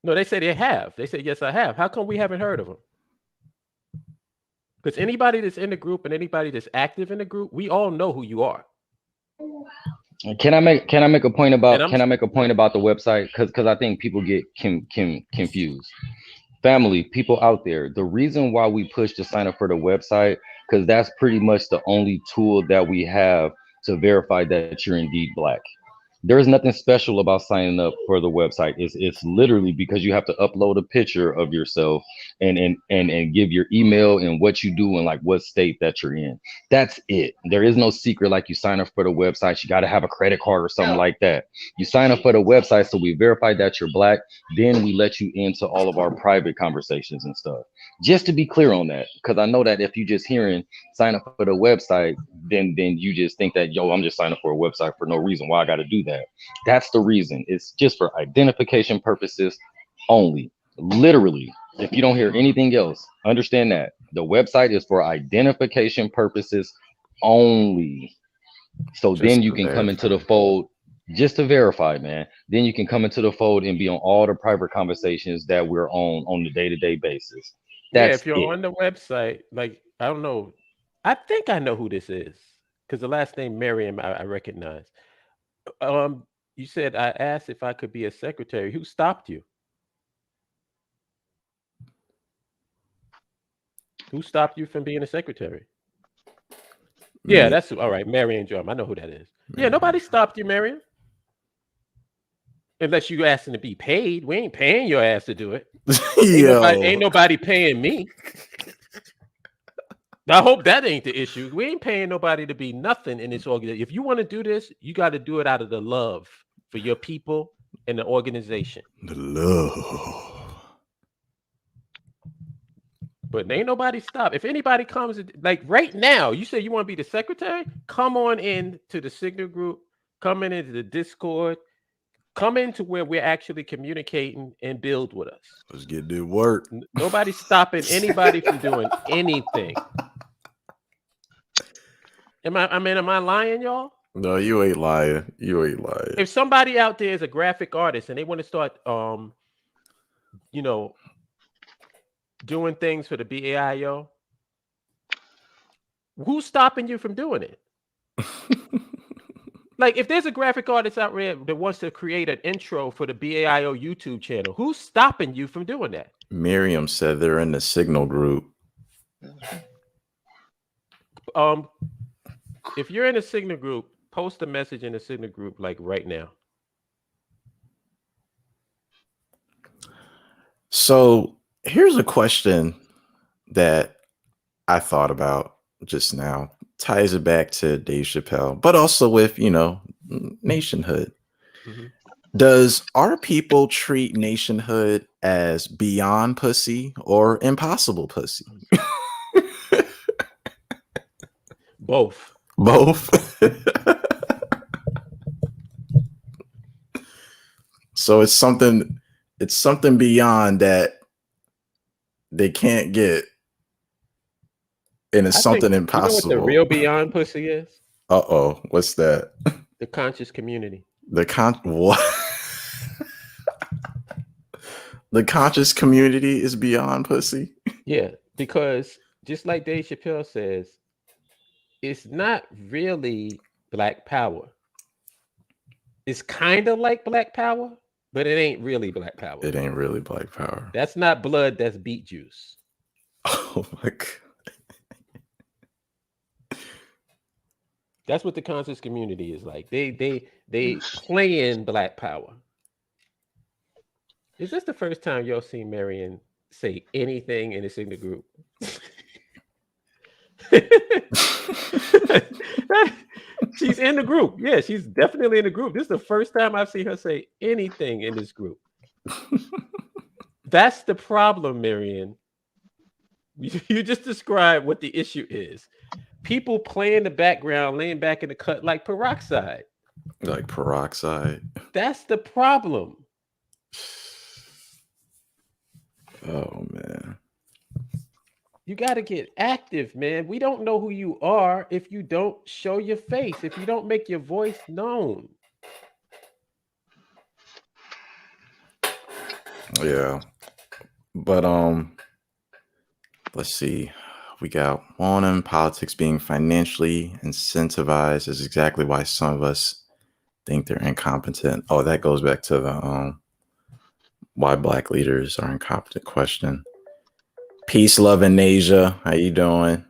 No, they say they have. They say, yes, I have. How come we haven't heard of them? Because anybody that's in the group and anybody that's active in the group, we all know who you are. Can I make a point about And the website? Because I think people get confused. Family, people out there, the reason why we push to sign up for the website, because that's pretty much the only tool that we have to verify that you're indeed Black. There is nothing special about signing up for the website. It's literally because you have to upload a picture of yourself and give your email and what you do and like what state that you're in. That's it. There is no secret like you sign up for the website. You got to have a credit card or something like that. You sign up for the website, so we verify that you're Black. Then we let you into all of our private conversations and stuff. Just to be clear on that, because I know that if you just hearing sign up for the website, then you just think that, yo, I'm just signing up for a website for no reason. Why I got to do that? That's the reason. It's just for identification purposes only. Literally, if you don't hear anything else, understand that the website is for identification purposes only. So then Just you to can come into verify. the fold just to verify, man. Then you can come into the fold and be on all the private conversations that we're on the day-to-day basis. yeah, That's if you're it. on the website, like, I don't know. I think I know who this is because the last name Miriam I recognize. You said I asked if I could be a secretary. Who stopped you? Who stopped you from being a secretary? Yeah, Me, that's all right. Marion Drum. I know who that is. Yeah, me. nobody stopped you, Marion. Unless you asking to be paid. We ain't paying your ass to do it. Ain't Yo. nobody paying me. I hope that ain't the issue. We ain't paying nobody to be nothing in this organization. If you want to do this, you got to do it out of the love for your people and the organization. The love. But ain't nobody stop. If anybody comes, like right now, you say you want to be the secretary, come on in to the Signal group, come in into the Discord, come into where we're actually communicating and build with us. Let's get this work. Nobody's stopping anybody from doing anything. Am I lying, y'all? No, you ain't lying. You ain't lying. If somebody out there is a graphic artist and they want to start, you know, doing things for the BAIO, who's stopping you from doing it? Like, if there's a graphic artist out there that wants to create an intro for the BAIO YouTube channel, who's stopping you from doing that? Miriam said they're in the Signal group. If you're in a Signal group, post a message in the Signal group like right now. So here's a question that I thought about just now. Ties it back to Dave Chappelle, but also with, nationhood. Mm-hmm. Does our people treat nationhood as beyond pussy or impossible pussy? Both. Both. So it's something beyond that they can't get. And it's something impossible. You know what the real beyond pussy is? Uh-oh. What's that? The conscious community. What? The conscious community is beyond pussy? Yeah, because just like Dave Chappelle says, it's not really black power. It's kind of like black power, but it ain't really black power. It ain't really black power. That's not blood, that's beet juice. Oh my God. That's what the conscious community is like. They play in black power. Is this the first time y'all seen Marion say anything in a Signal group? She's in the group. Yeah, she's definitely in the group. This is the first time I've seen her say anything in this group. That's the problem, Marion. You just described what the issue is. People play in the background, laying back in the cut like peroxide. Like peroxide. That's the problem. Oh man. You got to get active, man. We don't know who you are if you don't show your face, if you don't make your voice known. Yeah. But let's see. We got one in politics being financially incentivized is exactly why some of us think they're incompetent. Oh, that goes back to the why black leaders are incompetent question. Peace, love, and Asia. How you doing?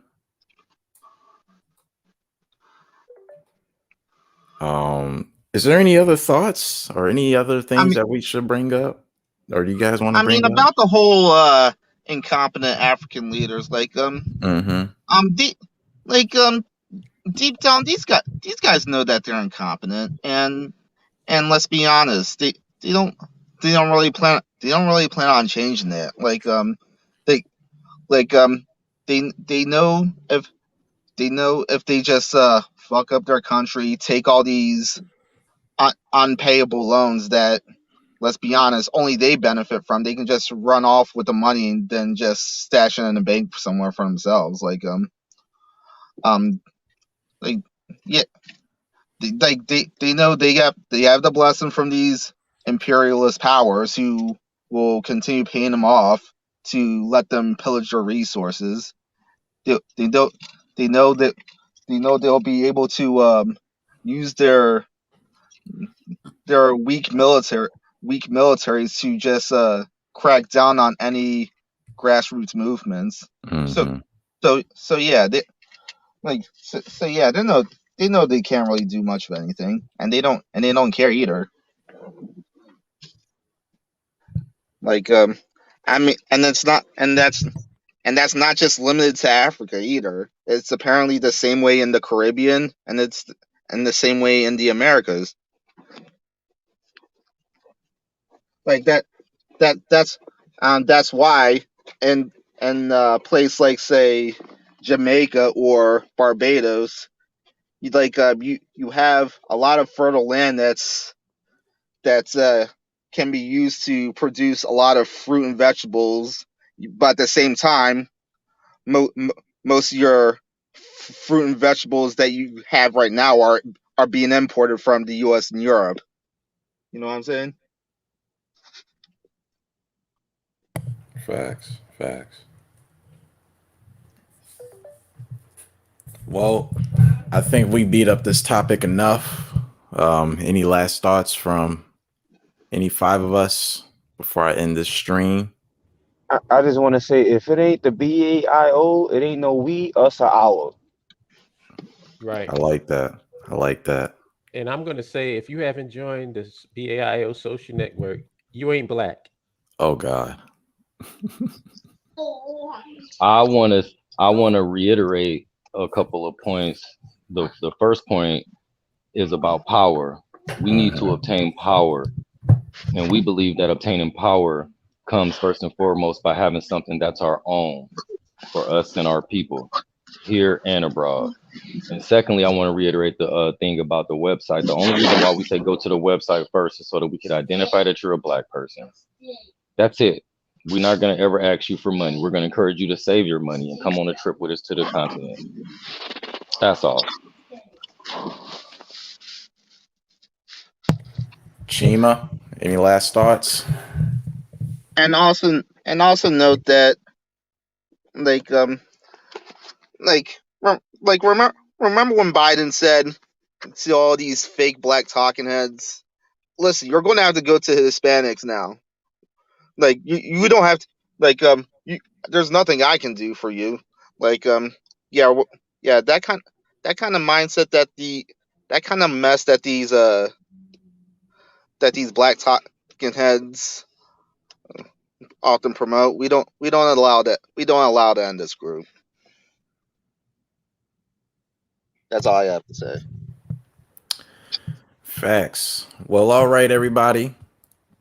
Is there any other thoughts or any other things that we should bring up? Or do you guys want to bring up? About the whole incompetent African leaders, deep down these guys know that they're incompetent, and let's be honest, they don't really plan on changing that. They know if they just fuck up their country, take all these unpayable loans that, let's be honest, only they benefit from. They can just run off with the money and then just stash it in a bank somewhere for themselves. They know they have the blessing from these imperialist powers who will continue paying them off to let them pillage their resources. They know they'll be able to use their weak militaries to just crack down on any grassroots movements. Mm-hmm. So yeah, they know they can't really do much of anything, and they don't care either. And that's not just limited to Africa either. It's apparently the same way in the Caribbean, and it's the same way in the Americas. That's why in a place like, say, Jamaica or Barbados, you have a lot of fertile land that's can be used to produce a lot of fruit and vegetables, but at the same time, most of your fruit and vegetables that you have right now are being imported from the U.S. and Europe. You know what I'm saying? Facts. Facts. Well, I think we beat up this topic enough. Any last thoughts from any five of us before I end this stream? I just want to say, if it ain't the BAIO, it ain't no we, us, or our. Right. I like that. I like that. And I'm going to say, if you haven't joined this BAIO social network, you ain't black. Oh God. I want to reiterate a couple of points. The first point is about power. We need to Mhm. obtain power, and we believe that obtaining power comes first and foremost by having something that's our own for us and our people here and abroad. And secondly, I want to reiterate the thing about the website. The only reason why we say go to the website first is so that we can identify that you're a black person. That's it. We're not going to ever ask you for money. We're going to encourage you to save your money and come on a trip with us to the continent. That's all. Chima, any last thoughts? And also note that like remember when Biden said to all these fake black talking heads, listen, you're going to have to go to Hispanics now. Like you don't have to, like there's nothing I can do for you. Like yeah yeah, that kind of mindset that kind of mess that these black talking heads often promote. We don't allow that in this group. That's all I have to say. Facts. Well, all right, everybody.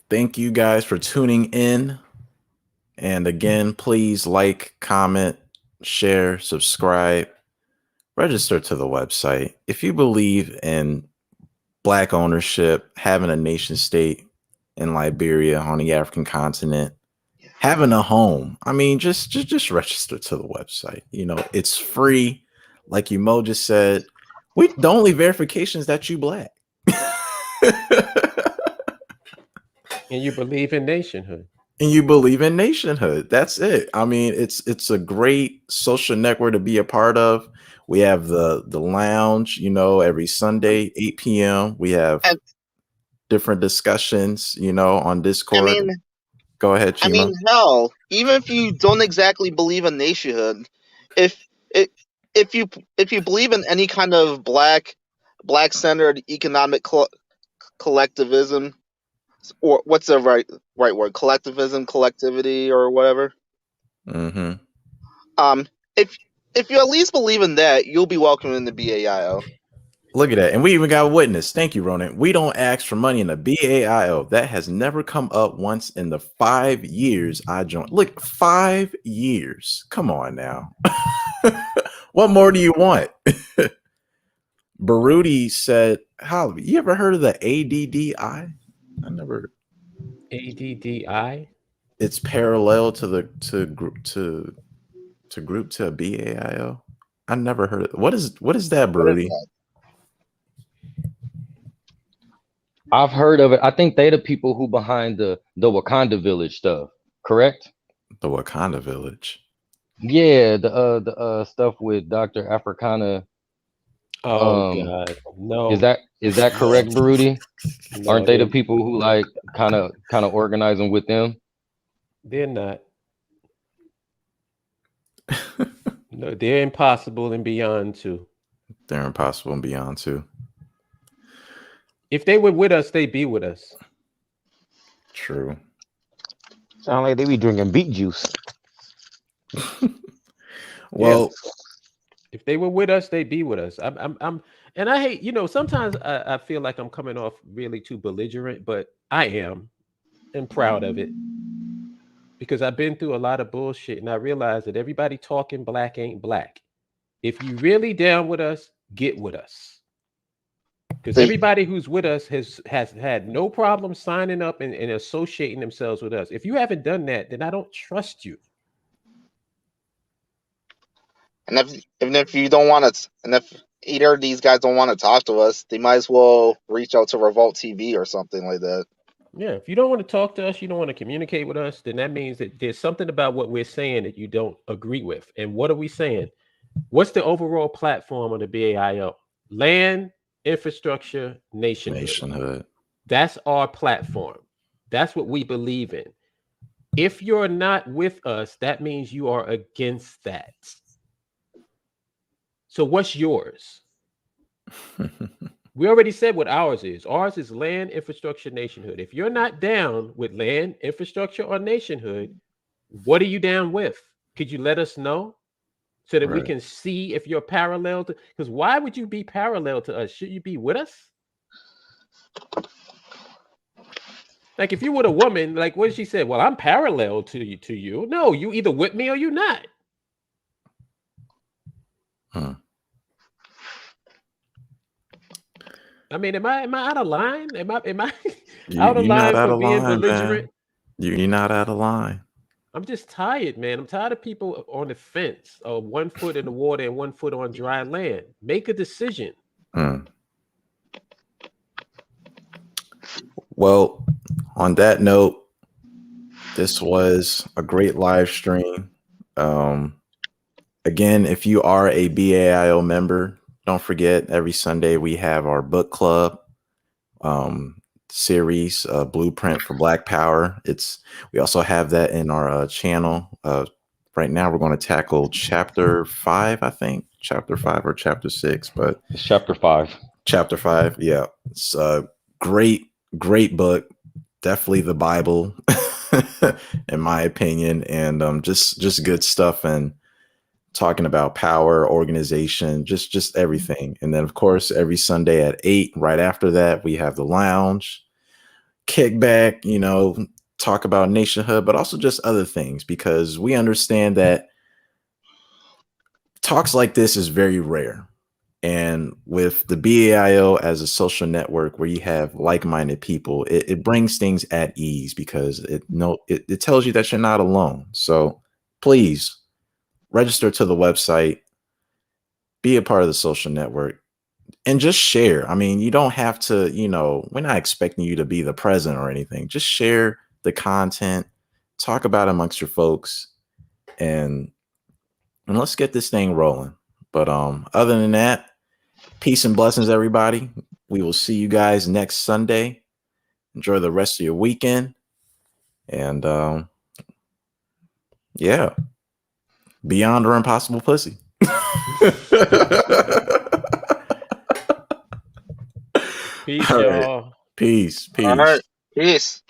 Thank you guys for tuning in. And again, please like, comment, share, subscribe, register to the website. If you believe in black ownership, having a nation state in Liberia on the African continent, having a home, I mean, just register to the website. You know, it's free. Like Mo just said, the only verification is that you black. And you believe in nationhood. And you believe in nationhood. That's it. I mean, it's a great social network to be a part of. We have the lounge, every Sunday, 8 p.m. We have And different discussions, on I Discord. mean, Go ahead, I mean, Chima. hell, even if you don't exactly believe in nationhood, if if if you if you believe in any kind of black centered economic collectivism, or what's the right word, collectivism, collectivity, or whatever, Hmm. um if if you at least believe in that, you'll be welcome in the BAIO. Look at that. And we even got a witness. Thank you, Ronan. We don't ask for money in the BAIO. That has never come up once in the 5 years I joined. Look, 5 years. Come on now. What more do you want? Baruti said, "How you ever heard of the ADDI? I never. ADDI. It's parallel to the group to a BAIO. I never heard of. What is that, What is Baruti? that? I've heard of it. I think they the people who behind the Wakanda village stuff, correct? The Wakanda Village. Yeah, the stuff with Dr. Africana. Oh Um, God, is no, that no, correct, Baruti? no. Aren't they the people who like kind of organizing with them? They're not. No, they're impossible and beyond too. They're impossible and beyond too. If they were with us, they'd be with us. True. Sound like they be drinking beet juice. Yeah. Well, If they were with us, they'd be with us. And I hate, sometimes I feel like I'm coming off really too belligerent, but I am and proud of it because I've been through a lot of bullshit and I realize that everybody talking black ain't black. If you really down with us, get with us. Because The, everybody who's with us has had no problem signing up and associating themselves with us. If you haven't done that, then I don't trust you. and if even if you don't want to, either of these guys don't want to talk to us, they might as well reach out to Revolt TV or something like that. Yeah, if you don't want to talk to us, you don't want to communicate with us, then that means that there's something about what we're saying that you don't agree with. And what are we saying? What's the overall platform of the BAIO? Land, infrastructure, nationhood. Nationhood. That's our platform. That's what we believe in. If you're not with us, that means you are against that. So what's yours? We already said what ours is. Ours is land, infrastructure, nationhood. If you're not down with land, infrastructure, or nationhood, what are you down with? Could you let us know so that we Right. can see if you're parallel to? Because why would you be parallel to us? Should you be with us? Like if you were a woman, like what she said, well, I'm parallel to you. No, you either with me or you not. Huh. I mean, am I out of line? Am I You, out of you're not line out for of being line, belligerent? man. You're not out of line. I'm just tired, man. I'm tired of people on the fence, or 1 foot in the water and 1 foot on dry land. Make a decision. Well, on that note, this was a great live stream. Again, if you are a BAIO member, don't forget every Sunday we have our book club series, Blueprint for Black Power. We also have that in our channel. Right now, we're going to tackle chapter 5, I think, chapter 5 or chapter 6, but It's chapter 5. Chapter 5, yeah, it's a great book, definitely the Bible, in my opinion, and just good stuff and talking about power, organization, just everything. And then, of course, every Sunday at 8, right after that, we have the lounge, kickback, talk about nationhood, but also just other things, because we understand that talks like this is very rare. And with the BAIO as a social network where you have like-minded people, it brings things at ease, because it tells you that you're not alone. So please register to the website, be a part of the social network, and just share. I mean, you don't have to, we're not expecting you to be the president or anything. Just share the content, talk about it amongst your folks, and let's get this thing rolling. But other than that, peace and blessings, everybody. We will see you guys next Sunday. Enjoy the rest of your weekend. And yeah, beyond or impossible pussy. Peace, All right. y'all. Peace. All right, peace.